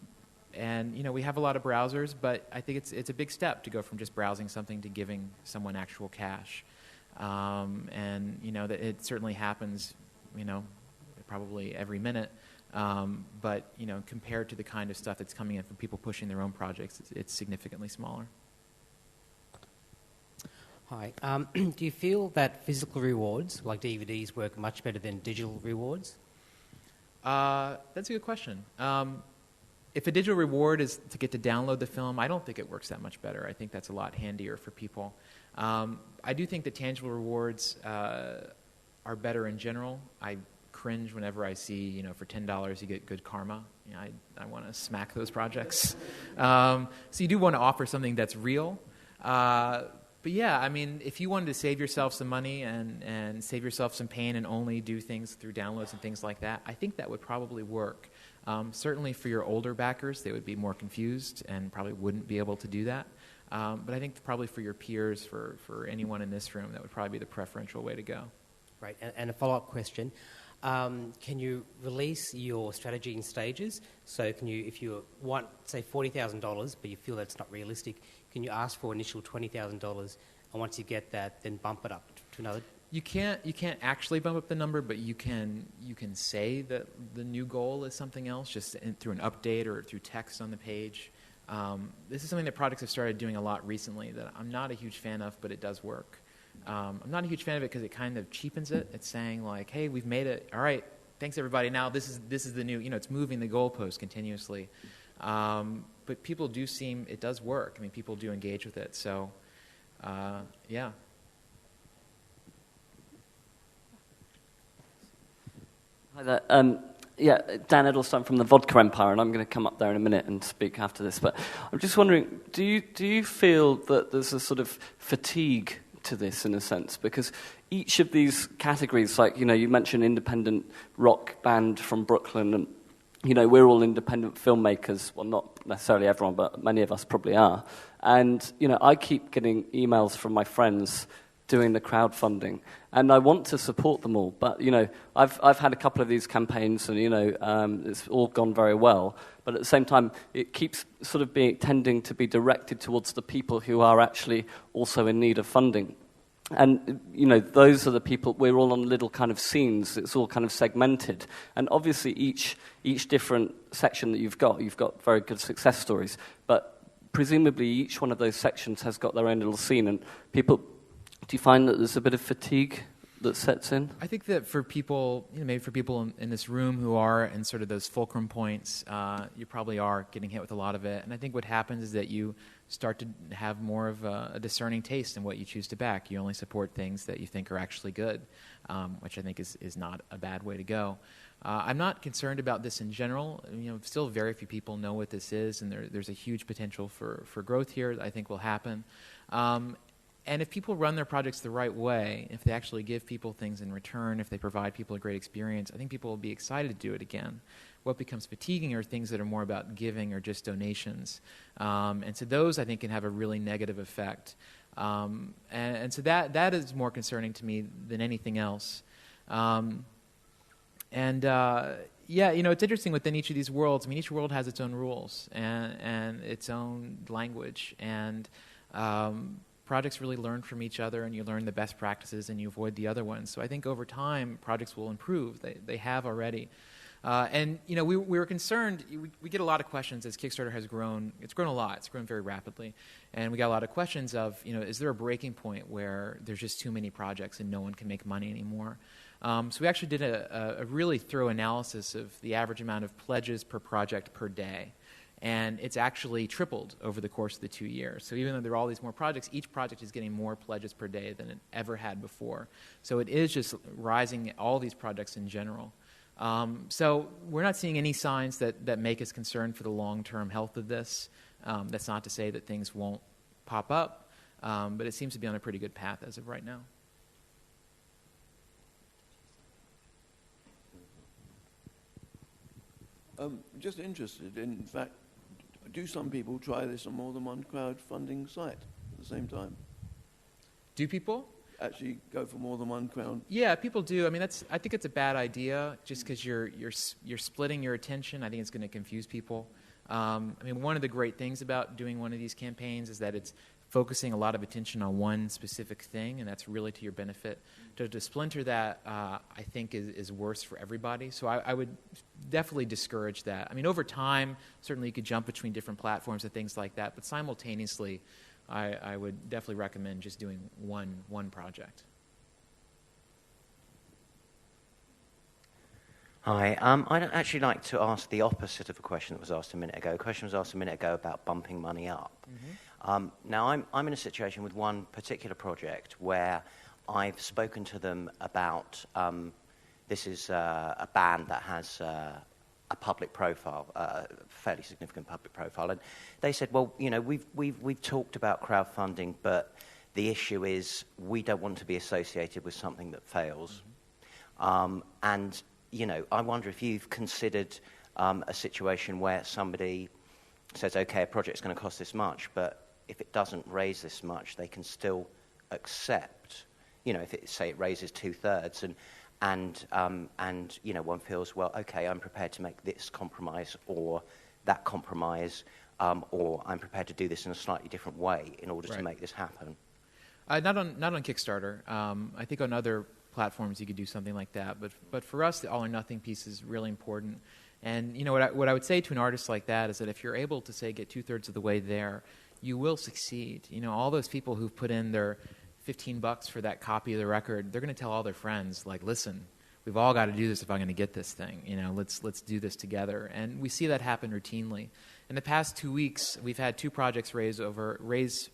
we have a lot of browsers, but I think it's a big step to go from just browsing something to giving someone actual cash. That it certainly happens, probably every minute. But compared to the kind of stuff that's coming in from people pushing their own projects, it's significantly smaller. Hi. Do you feel that physical rewards, like DVDs, work much better than digital rewards? That's a good question. If a digital reward is to get to download the film, I don't think it works that much better. I think that's a lot handier for people. I do think that tangible rewards are better in general. I cringe whenever I see, for $10 you get good karma. I want to smack those projects. So you do want to offer something that's real. But yeah, I mean, if you wanted to save yourself some money and save yourself some pain and only do things through downloads and things like that, I think that would probably work. Certainly for your older backers, they would be more confused and probably wouldn't be able to do that. But I think probably for your peers, for anyone in this room, that would probably be the preferential way to go. Right, and a follow-up question. Can you release your strategy in stages? So if you want, say, $40,000, but you feel that's not realistic, can you ask for initial $20,000, and once you get that, then bump it up to another? You can't actually bump up the number, but you can say that the new goal is something else, just through an update or through text on the page. This is something that products have started doing a lot recently that I'm not a huge fan of, but it does work. I'm not a huge fan of it because it kind of cheapens it. It's saying like, hey, we've made it. All right, thanks everybody. Now this is the new, it's moving the goalpost continuously. But people it does work. I mean, people do engage with it. So, yeah. Hi there. Dan Edelstein from the Vodka Empire, and I'm going to come up there in a minute and speak after this. But I'm just wondering, do you feel that there's a sort of fatigue to this in a sense? Because each of these categories, like, you mentioned independent rock band from Brooklyn, and, we're all independent filmmakers. Well, not necessarily everyone, but many of us probably are. And, I keep getting emails from my friends doing the crowdfunding, and I want to support them all, but I've had a couple of these campaigns, and it's all gone very well, but at the same time it keeps sort of tending to be directed towards the people who are actually also in need of funding. And those are the people. We're all on little kind of scenes. It's all kind of segmented, and obviously each different section that you've got very good success stories, but presumably each one of those sections has got their own little scene, and people. Do you find that there's a bit of fatigue that sets in? I think that for people, maybe for people in this room who are in sort of those fulcrum points, you probably are getting hit with a lot of it. And I think what happens is that you start to have more of a discerning taste in what you choose to back. You only support things that you think are actually good, which I think is not a bad way to go. I'm not concerned about this in general. Still very few people know what this is, and there's a huge potential for growth here that I think will happen. And if people run their projects the right way, if they actually give people things in return, if they provide people a great experience, I think people will be excited to do it again. What becomes fatiguing are things that are more about giving or just donations. And so those, I think, can have a really negative effect. And so that is more concerning to me than anything else. Yeah, you know, it's interesting within each of these worlds. I mean, each world has its own rules and its own language. And projects really learn from each other, and you learn the best practices and you avoid the other ones. So I think over time, projects will improve. They have already. And, you know, we were concerned. We get a lot of questions as Kickstarter has grown. It's grown a lot. It's grown very rapidly. And we got a lot of questions of, you know, is there a breaking point where there's just too many projects and no one can make money anymore? So we actually did a really thorough analysis of the average amount of pledges per project per day. And it's actually tripled over the course of the 2 years. So even though there are all these more projects, each project is getting more pledges per day than it ever had before. So it is just rising, all these projects in general. So we're not seeing any signs that make us concerned for the long-term health of this. That's not to say that things won't pop up, but it seems to be on a pretty good path as of right now. Just interested, in fact, do some people try this on more than one crowdfunding site at the same time? Do people? Actually go for more than one crowd? Yeah, people do. I mean, I think it's a bad idea just because you're splitting your attention. I think it's going to confuse people. I mean, one of the great things about doing one of these campaigns is that it's focusing a lot of attention on one specific thing, and that's really to your benefit. To splinter that, I think, is worse for everybody. So I would definitely discourage that. I mean, over time, certainly you could jump between different platforms and things like that, but simultaneously, I would definitely recommend just doing one project. Hi. I'd actually like to ask the opposite of a question that was asked a minute ago. A question was asked a minute ago about bumping money up. Mm-hmm. Now, I'm in a situation with one particular project where I've spoken to them about this is a band that has a public profile, a fairly significant public profile, and they said, well, you know, we've talked about crowdfunding, but the issue is we don't want to be associated with something that fails. Mm-hmm. And you know, I wonder if you've considered a situation where somebody says, okay, a project's going to cost this much, but if it doesn't raise this much, they can still accept. You know, if say it raises 2/3, and you know, one feels, well, okay, I'm prepared to make this compromise or that compromise, or I'm prepared to do this in a slightly different way in order to make this happen. Not on Kickstarter. I think on other platforms you could do something like that, but for us, the all or nothing piece is really important. And you know, what I would say to an artist like that is that if you're able to say get 2/3 of the way there, you will succeed. You know, all those people who've put in their $15 for that copy of the record, they're going to tell all their friends, like, listen, we've all got to do this if I'm going to get this thing. You know, let's do this together. And we see that happen routinely. In the past 2 weeks, we've had 2 projects raise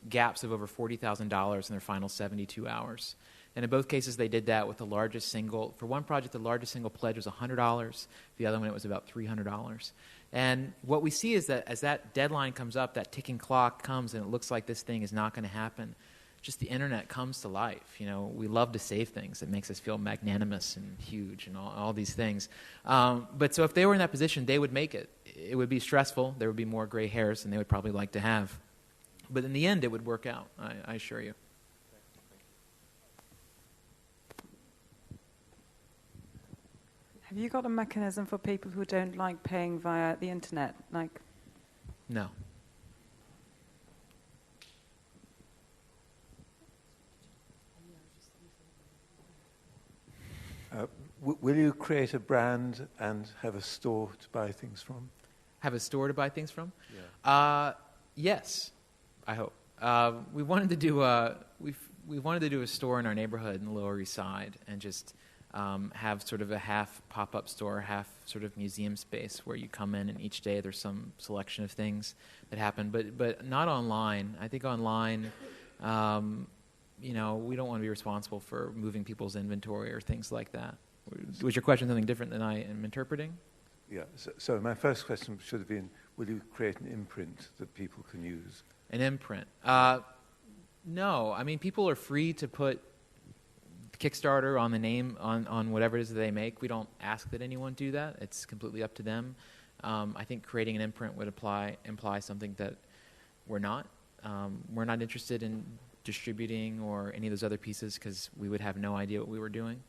gaps of over $40,000 in their final 72 hours. And in both cases, they did that with the largest single. For one project, the largest single pledge was $100. The other one, it was about $300. And what we see is that as that deadline comes up, that ticking clock comes, and it looks like this thing is not going to happen, just the internet comes to life. You know, we love to save things. It makes us feel magnanimous and huge and all these things. But so if they were in that position, they would make it. It would be stressful. There would be more gray hairs than they would probably like to have. But in the end, it would work out, I assure you. Have you got a mechanism for people who don't like paying via the internet? Like, no. Will you create a brand and have a store to buy things from? Have a store to buy things from? Yeah. Yes, I hope. We wanted to do a store in our neighborhood in the Lower East Side and just have sort of a half pop-up store, half sort of museum space where you come in and each day there's some selection of things that happen, but not online. I think online, you know, we don't want to be responsible for moving people's inventory or things like that. Was your question something different than I am interpreting? Yeah. So my first question should have been, will you create an imprint that people can use? An imprint? No, I mean, people are free to put Kickstarter on the name on whatever it is that they make. We don't ask that anyone do that. It's completely up to them. I think creating an imprint would imply something that we're not. We're not interested in distributing or any of those other pieces because we would have no idea what we were doing.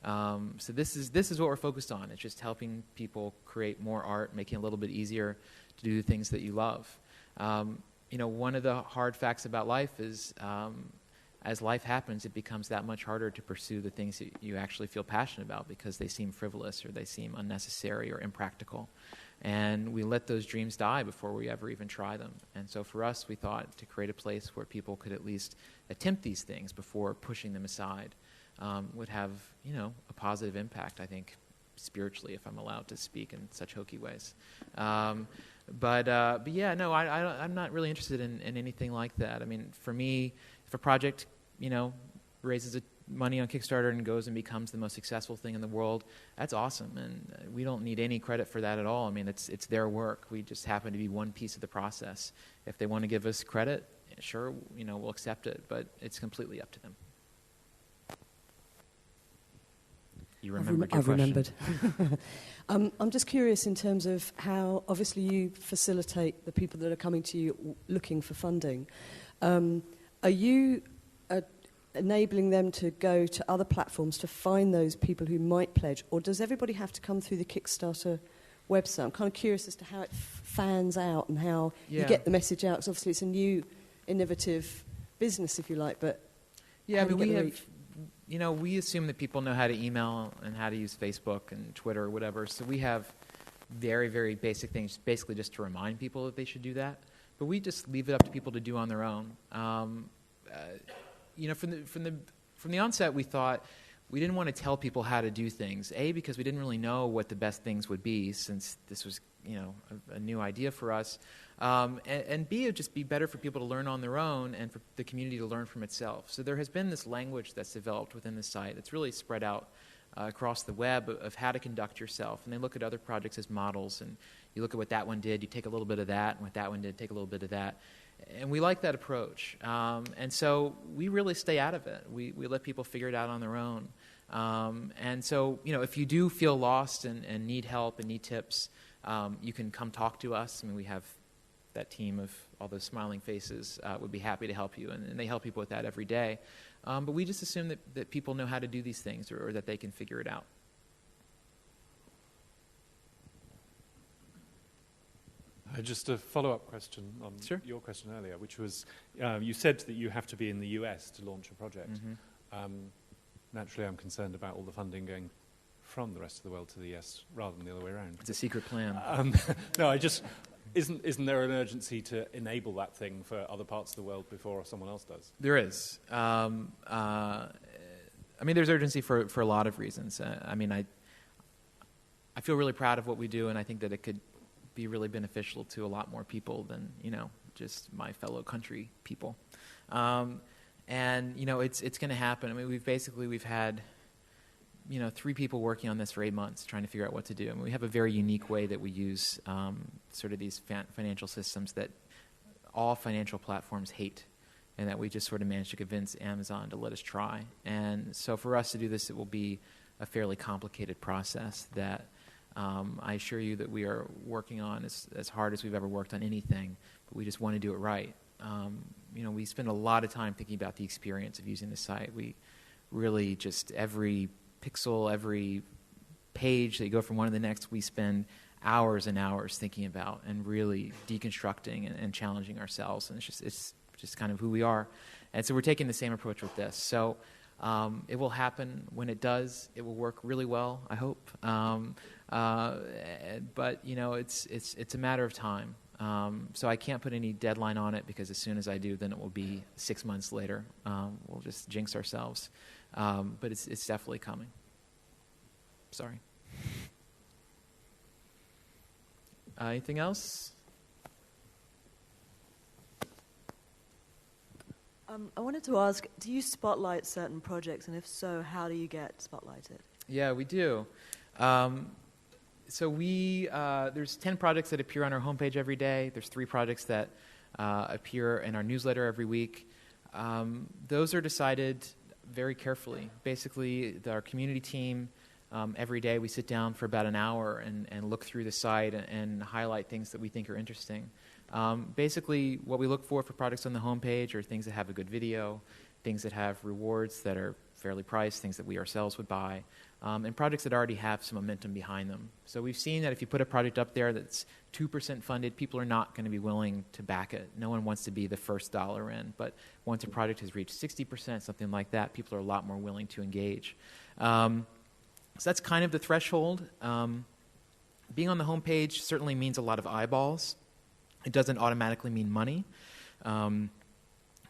So this is what we're focused on. It's just helping people create more art, making it a little bit easier to do the things that you love. One of the hard facts about life is as life happens, it becomes that much harder to pursue the things that you actually feel passionate about because they seem frivolous or they seem unnecessary or impractical. And we let those dreams die before we ever even try them. And so for us, we thought to create a place where people could at least attempt these things before pushing them aside would have, a positive impact, I think, spiritually, if I'm allowed to speak in such hokey ways. But yeah, no, I'm not really interested in anything like that. I mean, for me, if a project, raises money on Kickstarter and goes and becomes the most successful thing in the world, that's awesome. And we don't need any credit for that at all. I mean, it's their work. We just happen to be one piece of the process. If they want to give us credit, sure, we'll accept it, but it's completely up to them. You remembered your question. I've remembered. I'm just curious in terms of how, obviously, you facilitate the people that are coming to you looking for funding. Are you enabling them to go to other platforms to find those people who might pledge, or does everybody have to come through the Kickstarter website? I'm kind of curious as to how it fans out and how you get the message out, because obviously it's a new, innovative business, if you like, but yeah, but we assume that people know how to email and how to use Facebook and Twitter or whatever, so we have very, very basic things, basically just to remind people that they should do that, but we just leave it up to people to do on their own. From the onset, we thought we didn't want to tell people how to do things. A, because we didn't really know what the best things would be, since this was, a new idea for us. And B, it would just be better for people to learn on their own and for the community to learn from itself. So there has been this language that's developed within the site. It's really spread out across the web of how to conduct yourself. And they look at other projects as models, and you look at what that one did, you take a little bit of that, and what that one did, take a little bit of that. And we like that approach. And so we really stay out of it. We let people figure it out on their own. And so, if you do feel lost and need help and need tips, you can come talk to us. I mean, we have that team of all those smiling faces would be happy to help you, and they help people with that every day. But we just assume that people know how to do these things or that they can figure it out. Just a follow-up question on your question earlier, which was, you said that you have to be in the US to launch a project. Mm-hmm. Naturally, I'm concerned about all the funding going from the rest of the world to the US rather than the other way around. It's a secret plan. No, isn't there an urgency to enable that thing for other parts of the world before someone else does? There is. There's urgency for a lot of reasons. I feel really proud of what we do, and I think that it could be really beneficial to a lot more people than, just my fellow country people. It's going to happen. I mean, we've had, 3 people working on this for 8 months trying to figure out what to do. I mean, we have a very unique way that we use sort of these financial systems that all financial platforms hate, and that we just sort of managed to convince Amazon to let us try. And so for us to do this, it will be a fairly complicated process that I assure you that we are working on as hard as we've ever worked on anything, but we just want to do it right. We spend a lot of time thinking about the experience of using the site. We really just every pixel, every page that you go from one to the next, we spend hours and hours thinking about and really deconstructing and challenging ourselves. And it's just kind of who we are. And so we're taking the same approach with this. So it will happen. When it does, it will work really well, I hope. But it's a matter of time. So I can't put any deadline on it, because as soon as I do, then it will be 6 months later. We'll just jinx ourselves. But it's definitely coming. Sorry. Anything else? I wanted to ask, do you spotlight certain projects, and if so, how do you get spotlighted? Yeah, we do. So there's 10 projects that appear on our homepage every day. There's 3 projects that appear in our newsletter every week. those are decided very carefully. Basically, our community team, every day we sit down for about an hour and look through the site and highlight things that we think are interesting. Basically, what we look for projects on the homepage are things that have a good video, things that have rewards that are fairly priced, things that we ourselves would buy, and projects that already have some momentum behind them. So we've seen that if you put a project up there that's 2% funded, people are not going to be willing to back it. No one wants to be the first dollar in. But once a project has reached 60%, something like that, people are a lot more willing to engage. So that's kind of the threshold. Being on the homepage certainly means a lot of eyeballs. It doesn't automatically mean money.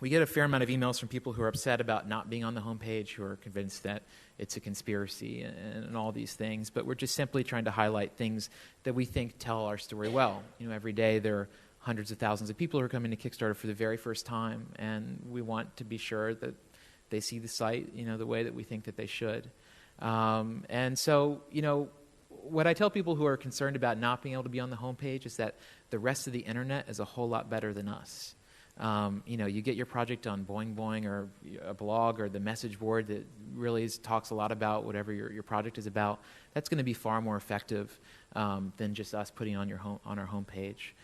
We get a fair amount of emails from people who are upset about not being on the homepage, who are convinced that it's a conspiracy and all these things. But we're just simply trying to highlight things that we think tell our story well. You know, every day there are hundreds of thousands of people who are coming to Kickstarter for the very first time, and we want to be sure that they see the site, you know, the way that we think that they should. And so, you know, what I tell people who are concerned about not being able to be on the homepage is that the rest of the internet is a whole lot better than us. You know, you get your project on Boing Boing or a blog or the message board that really talks a lot about whatever your project is about. That's going to be far more effective than just us putting on our homepage.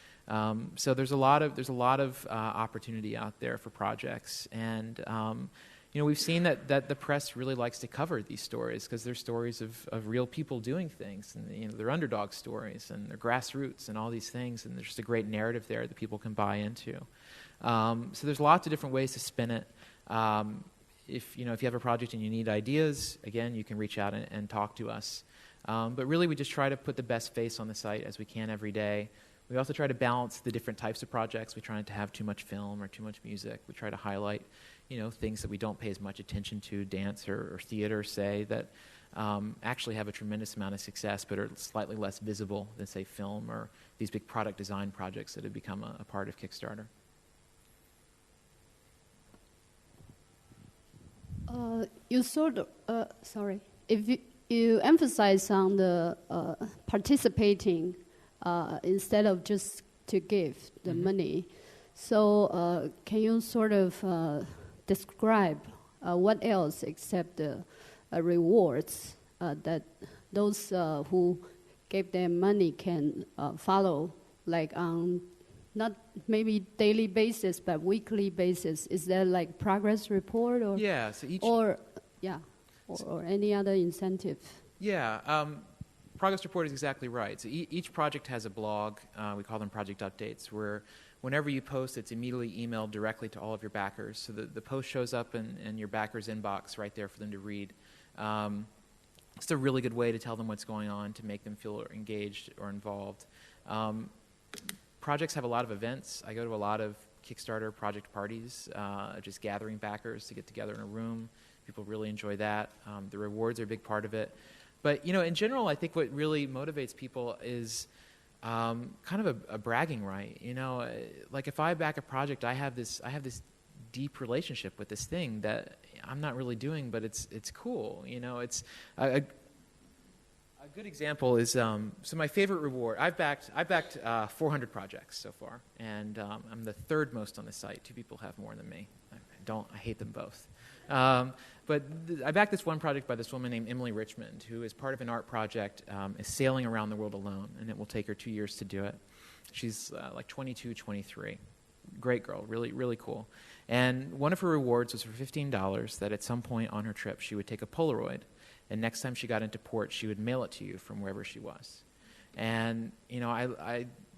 So there's a lot of opportunity out there for projects, and you know, we've seen that the press really likes to cover these stories because they're stories of real people doing things, and you know, they're underdog stories and they're grassroots and all these things, and there's just a great narrative there that people can buy into. So there's lots of different ways to spin it. If you have a project and you need ideas, again, you can reach out and talk to us. But really, we just try to put the best face on the site as we can every day. We also try to balance the different types of projects. We try not to have too much film or too much music. We try to highlight, you know, things that we don't pay as much attention to, dance or theater, say, that actually have a tremendous amount of success but are slightly less visible than, say, film or these big product design projects that have become a part of Kickstarter. You sort of, if you emphasize on the participating instead of just to give the money, so can you sort of describe what else except the rewards that those who gave them money can follow, like on not maybe daily basis but weekly basis? Is there like progress report or or any other incentive? Yeah, progress report is exactly right. So each project has a blog. We call them project updates, where whenever you post, it's immediately emailed directly to all of your backers. So the post shows up in your backers' inbox right there for them to read. It's a really good way to tell them what's going on, to make them feel engaged or involved. Projects have a lot of events. I go to a lot of Kickstarter project parties, just gathering backers to get together in a room. People really enjoy that. The rewards are a big part of it. But, you know, in general, I think what really motivates people is kind of a bragging right. You know, like if I back a project, I have this deep relationship with this thing that I'm not really doing, but it's cool. You know, it's a good example is so my favorite reward. I've backed 400 projects so far, and I'm the third most on the site. 2 people have more than me. I hate them both. But I backed this one project by this woman named Emily Richmond, who is part of an art project, is sailing around the world alone, and it will take her 2 years to do it. She's like 22, 23. Great girl, really, really cool. And one of her rewards was for $15 that at some point on her trip she would take a Polaroid, and next time she got into port, she would mail it to you from wherever she was. And, you know,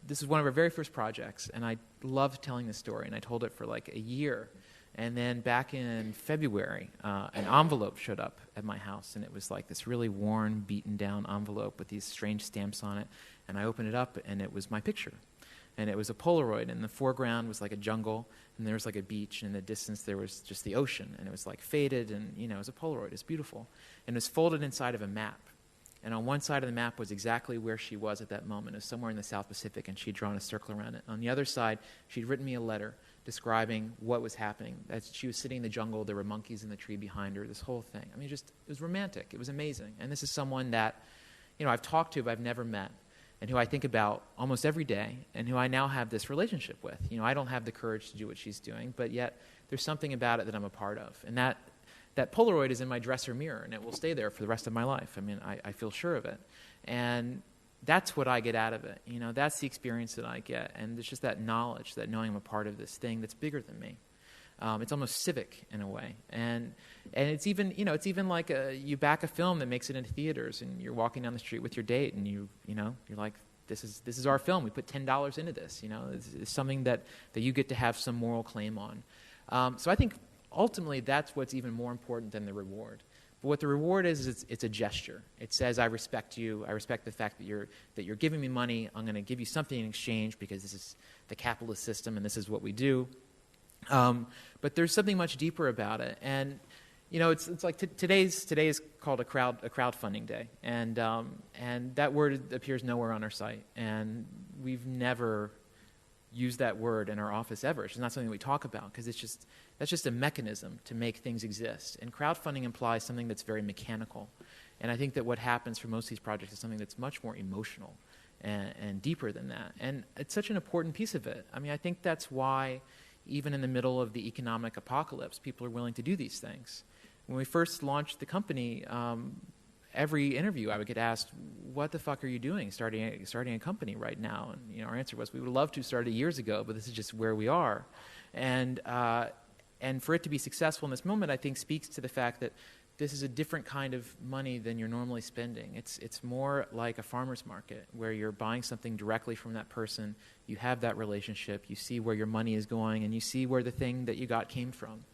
this is one of our very first projects, and I loved telling this story, and I told it for like a year. And then back in February, an envelope showed up at my house, and it was like this really worn, beaten-down envelope with these strange stamps on it. And I opened it up, and it was my picture. And it was a Polaroid, and the foreground was like a jungle, and there was like a beach, and in the distance there was just the ocean, and it was like faded, and, you know, it was a Polaroid. It's beautiful. And it was folded inside of a map. And on one side of the map was exactly where she was at that moment. It was somewhere in the South Pacific, and she'd drawn a circle around it. On the other side, she'd written me a letter describing what was happening. As she was sitting in the jungle, there were monkeys in the tree behind her, this whole thing. I mean, it was romantic. It was amazing. And this is someone that, you know, I've talked to but I've never met, and who I think about almost every day, and who I now have this relationship with. You know, I don't have the courage to do what she's doing, but yet there's something about it that I'm a part of. And that Polaroid is in my dresser mirror, and it will stay there for the rest of my life. I mean, I feel sure of it. And that's what I get out of it. You know, that's the experience that I get. And it's just that knowledge, that knowing I'm a part of this thing that's bigger than me. It's almost civic in a way. And it's even, you know, it's even like you back a film that makes it into theaters, and you're walking down the street with your date, and you're like, this is our film. We put $10 into this. You know, it's something that you get to have some moral claim on. So I think ultimately that's what's even more important than the reward. But what the reward is it's a gesture. It says, I respect you. I respect the fact that you're giving me money. I'm going to give you something in exchange because this is the capitalist system and this is what we do. But there's something much deeper about it. And you know, it's like today is called a crowdfunding day, and that word appears nowhere on our site, and we've never used that word in our office ever. It's not something we talk about because that's just a mechanism to make things exist. And crowdfunding implies something that's very mechanical, and I think that what happens for most of these projects is something that's much more emotional and deeper than that. And it's such an important piece of it. I mean, I think that's why even in the middle of the economic apocalypse, people are willing to do these things. When we first launched the company, every interview I would get asked, what the fuck are you doing starting a company right now? And you know, our answer was, we would love to start it years ago, but this is just where we are. And for it to be successful in this moment, I think speaks to the fact that this is a different kind of money than you're normally spending. It's more like a farmer's market where you're buying something directly from that person. You have that relationship. You see where your money is going, and you see where the thing that you got came from.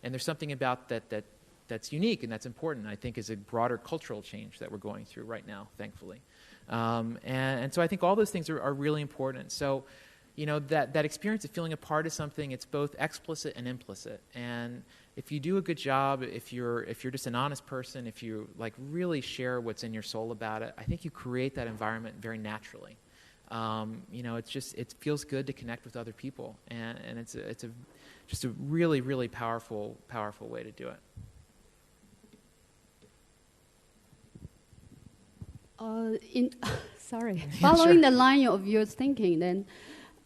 And there's something about that's unique and that's important, I think, is a broader cultural change that we're going through right now, thankfully. And so I think all those things are really important. So, you know, that experience of feeling a part of something, it's both explicit and implicit. And if you do a good job, if you're just an honest person, if you like really share what's in your soul about it, I think you create that environment very naturally. You know, it feels good to connect with other people, and it's just a really, really powerful way to do it. Following the line of your thinking, then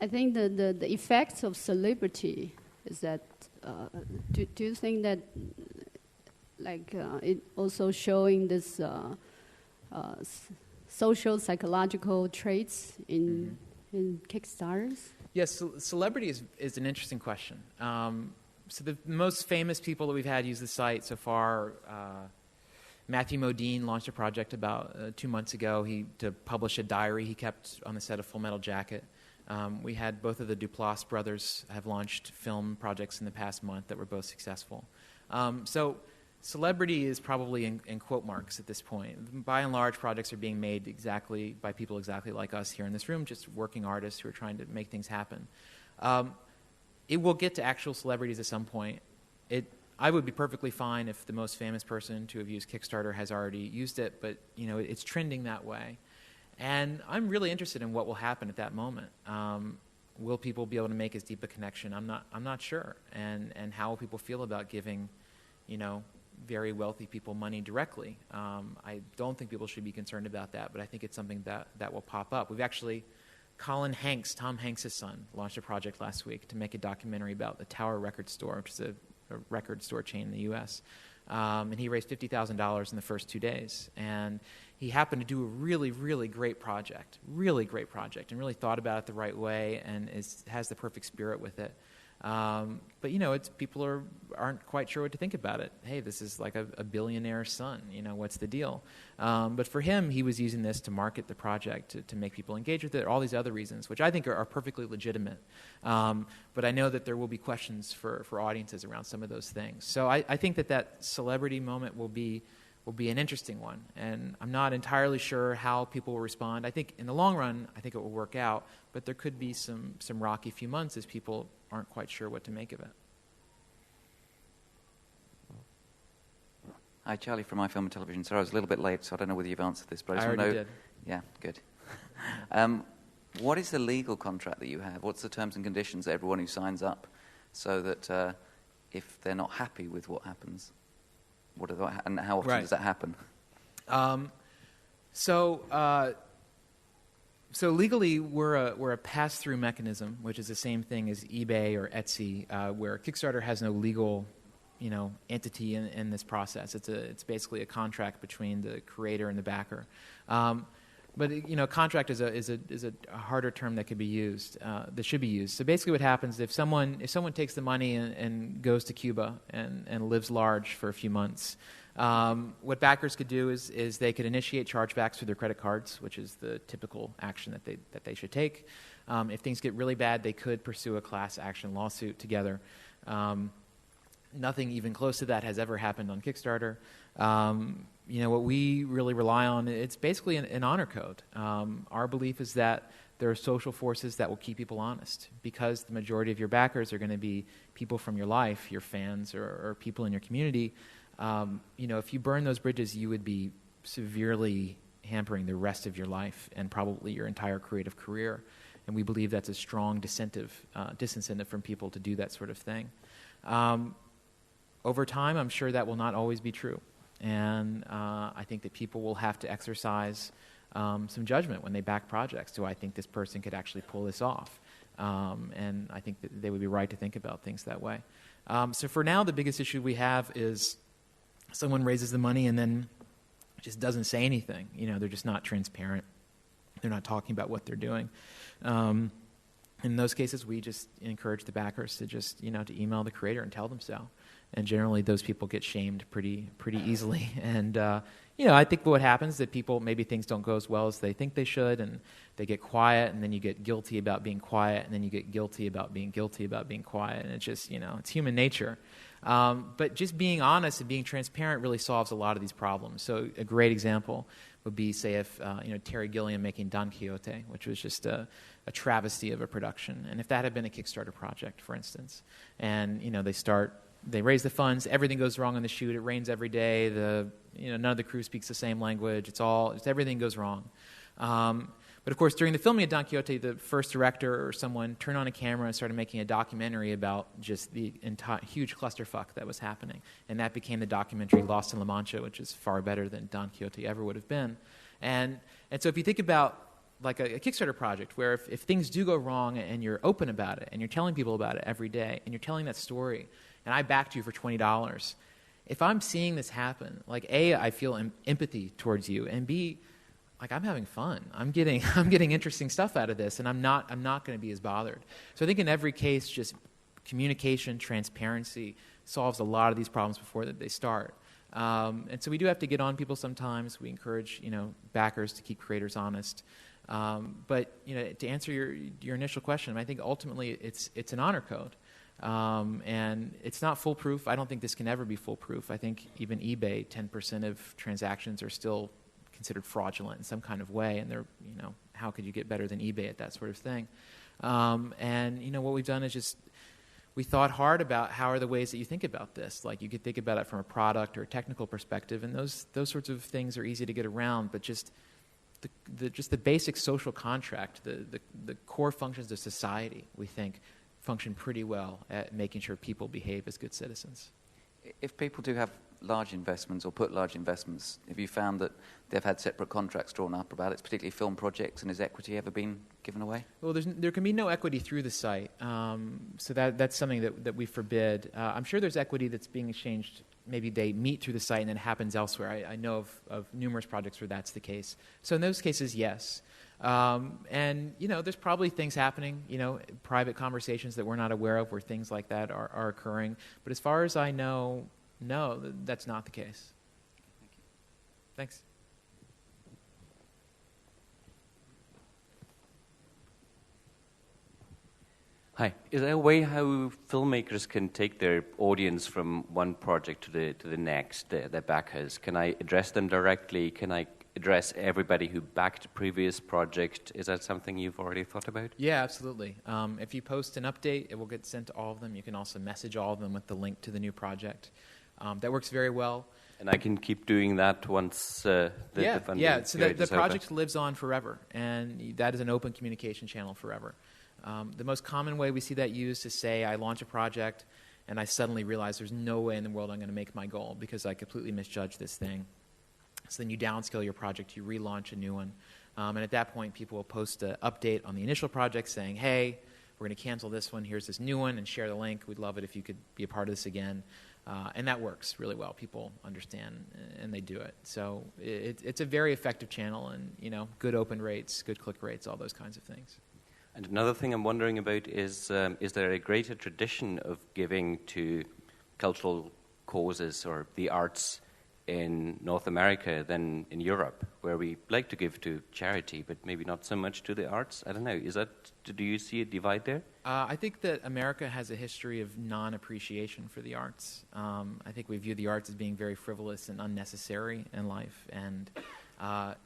I think the effects of celebrity is that. Do you think that, like, it also showing this social psychological traits in Kickstarters? Yes, celebrity is an interesting question. So the most famous people that we've had use the site so far. Matthew Modine launched a project about 2 months ago to publish a diary he kept on the set of Full Metal Jacket. We had both of the Duplass brothers have launched film projects in the past month that were both successful. So celebrity is probably in quote marks at this point. By and large, projects are being made exactly by people exactly like us here in this room, just working artists who are trying to make things happen. It will get to actual celebrities at some point. I would be perfectly fine if the most famous person to have used Kickstarter has already used it, but you know, it's trending that way. And I'm really interested in what will happen at that moment. Will people be able to make as deep a connection? I'm not sure. And how will people feel about giving, you know, very wealthy people money directly? I don't think people should be concerned about that, but I think it's something that will pop up. We've actually, Colin Hanks, Tom Hanks' son, launched a project last week to make a documentary about the Tower Record Store, which is a record store chain in the U.S. And he raised $50,000 in the first 2 days. And he happened to do a really, really great project, and really thought about it the right way and has the perfect spirit with it. But, you know, people aren't quite sure what to think about it. Hey, this is like a billionaire's son. You know, what's the deal? But for him, he was using this to market the project, to make people engage with it, all these other reasons, which I think are perfectly legitimate. But I know that there will be questions for audiences around some of those things. So I think that celebrity moment will be an interesting one. And I'm not entirely sure how people will respond. I think in the long run, I think it will work out. But there could be some rocky few months as people aren't quite sure what to make of it. Hi, Charlie from iFilm and Television. Sorry, I was a little bit late, so I don't know whether you've answered this, but I just already want to know. did. Yeah, good. What is the legal contract that you have? What's the terms and conditions that everyone who signs up, so that if they're not happy with what happens, and how often does that happen? So legally, we're a pass-through mechanism, which is the same thing as eBay or Etsy, where Kickstarter has no legal, entity in this process. It's basically a contract between the creator and the backer. But contract is a harder term that could be used, that should be used. So basically, what happens if someone takes the money and goes to Cuba and lives large for a few months, what backers could do is they could initiate chargebacks through their credit cards, which is the typical action that they should take. If things get really bad, they could pursue a class action lawsuit together. Nothing even close to that has ever happened on Kickstarter. What we really rely on, it's basically an honor code. Our belief is that there are social forces that will keep people honest, because the majority of your backers are going to be people from your life, your fans, or people in your community. If you burn those bridges, you would be severely hampering the rest of your life and probably your entire creative career. And we believe that's a strong disincentive from people to do that sort of thing. Over time, I'm sure that will not always be true. And I think that people will have to exercise some judgment when they back projects. Do I think this person could actually pull this off? And I think that they would be right to think about things that way. So for now, the biggest issue we have is someone raises the money and then just doesn't say anything. They're just not transparent. They're not talking about what they're doing. In those cases, we just encourage the backers to just, to email the creator and tell them so. And generally, those people get shamed pretty easily. And, I think what happens is that people, maybe things don't go as well as they think they should, and they get quiet, and then you get guilty about being quiet, and then you get guilty about being quiet. And it's just, it's human nature. But just being honest and being transparent really solves a lot of these problems. So a great example would be, say, if Terry Gilliam making Don Quixote, which was just a travesty of a production. And if that had been a Kickstarter project, for instance, and, they raise the funds, everything goes wrong on the shoot, it rains every day, none of the crew speaks the same language, everything goes wrong. But of course, during the filming of Don Quixote, the first director or someone turned on a camera and started making a documentary about just the entire huge clusterfuck that was happening. And that became the documentary Lost in La Mancha, which is far better than Don Quixote ever would have been. And so if you think about like a Kickstarter project, where if things do go wrong and you're open about it and you're telling people about it every day and you're telling that story, and I backed you for $20, if I'm seeing this happen, like A, I feel empathy towards you, and B, like I'm having fun. I'm getting interesting stuff out of this, and I'm not going to be as bothered. So I think in every case, just communication, transparency solves a lot of these problems before they start. And so we do have to get on people sometimes. We encourage backers to keep creators honest. But to answer your initial question, I think ultimately it's an honor code. And it's not foolproof. I don't think this can ever be foolproof. I think even eBay, 10% of transactions are still considered fraudulent in some kind of way, and they're, how could you get better than eBay at that sort of thing? And what we've done is just we thought hard about how are the ways that you think about this. Like you could think about it from a product or a technical perspective, and those sorts of things are easy to get around. But just the basic social contract, the core functions of society, we think, function pretty well at making sure people behave as good citizens. If people do have large investments or put large investments, have you found that they've had separate contracts drawn up about it, particularly film projects, and has equity ever been given away? Well, there can be no equity through the site, so that's something that we forbid. I'm sure there's equity that's being exchanged. Maybe they meet through the site and then it happens elsewhere. I know of numerous projects where that's the case. So in those cases, yes. And, there's probably things happening, private conversations that we're not aware of where things like that are occurring. But as far as I know, no, that's not the case. Thanks. Hi. Is there a way how filmmakers can take their audience from one project to the next, their backers? Can I address them directly? Can I address everybody who backed a previous project? Is that something you've already thought about? Yeah, absolutely. If you post an update, it will get sent to all of them. You can also message all of them with the link to the new project. That works very well. And I can keep doing that once the funding. Yeah, so the project lives on forever, and that is an open communication channel forever. The most common way we see that used is, say, I launch a project, and I suddenly realize there's no way in the world I'm going to make my goal because I completely misjudged this thing. So then you downscale your project, you relaunch a new one. And at that point, people will post an update on the initial project saying, hey, we're going to cancel this one, here's this new one, and share the link. We'd love it if you could be a part of this again. And that works really well. People understand, and they do it. So it's a very effective channel, and good open rates, good click rates, all those kinds of things. And another thing I'm wondering about is there a greater tradition of giving to cultural causes or the arts in North America than in Europe, where we like to give to charity, but maybe not so much to the arts? I don't know. Do you see a divide there? I think that America has a history of non-appreciation for the arts. I think we view the arts as being very frivolous and unnecessary in life. And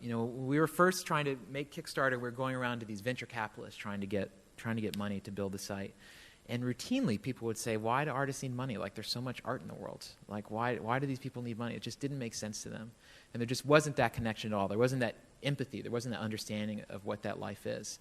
we were first trying to make Kickstarter. We were going around to these venture capitalists trying to get money to build the site. And routinely, people would say, why do artists need money? Like, there's so much art in the world. Like, why do these people need money? It just didn't make sense to them. And there just wasn't that connection at all. There wasn't that empathy. There wasn't that understanding of what that life is.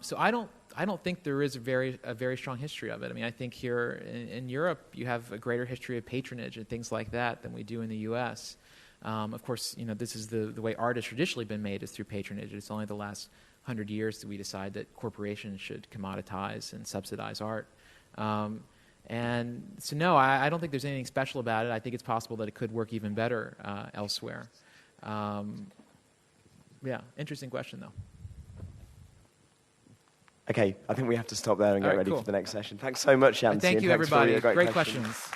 So I don't think there is a very strong history of it. I mean, I think here in Europe, you have a greater history of patronage and things like that than we do in the U.S. Of course, this is the way art has traditionally been made, is through patronage. It's only the last 100 years that we decide that corporations should commoditize and subsidize art. And so, no, I don't think there's anything special about it. I think it's possible that it could work even better elsewhere. Yeah, interesting question, though. Okay, I think we have to stop there and get ready for the next session. Thanks so much, Yancey. Thank you, everybody. Great questions.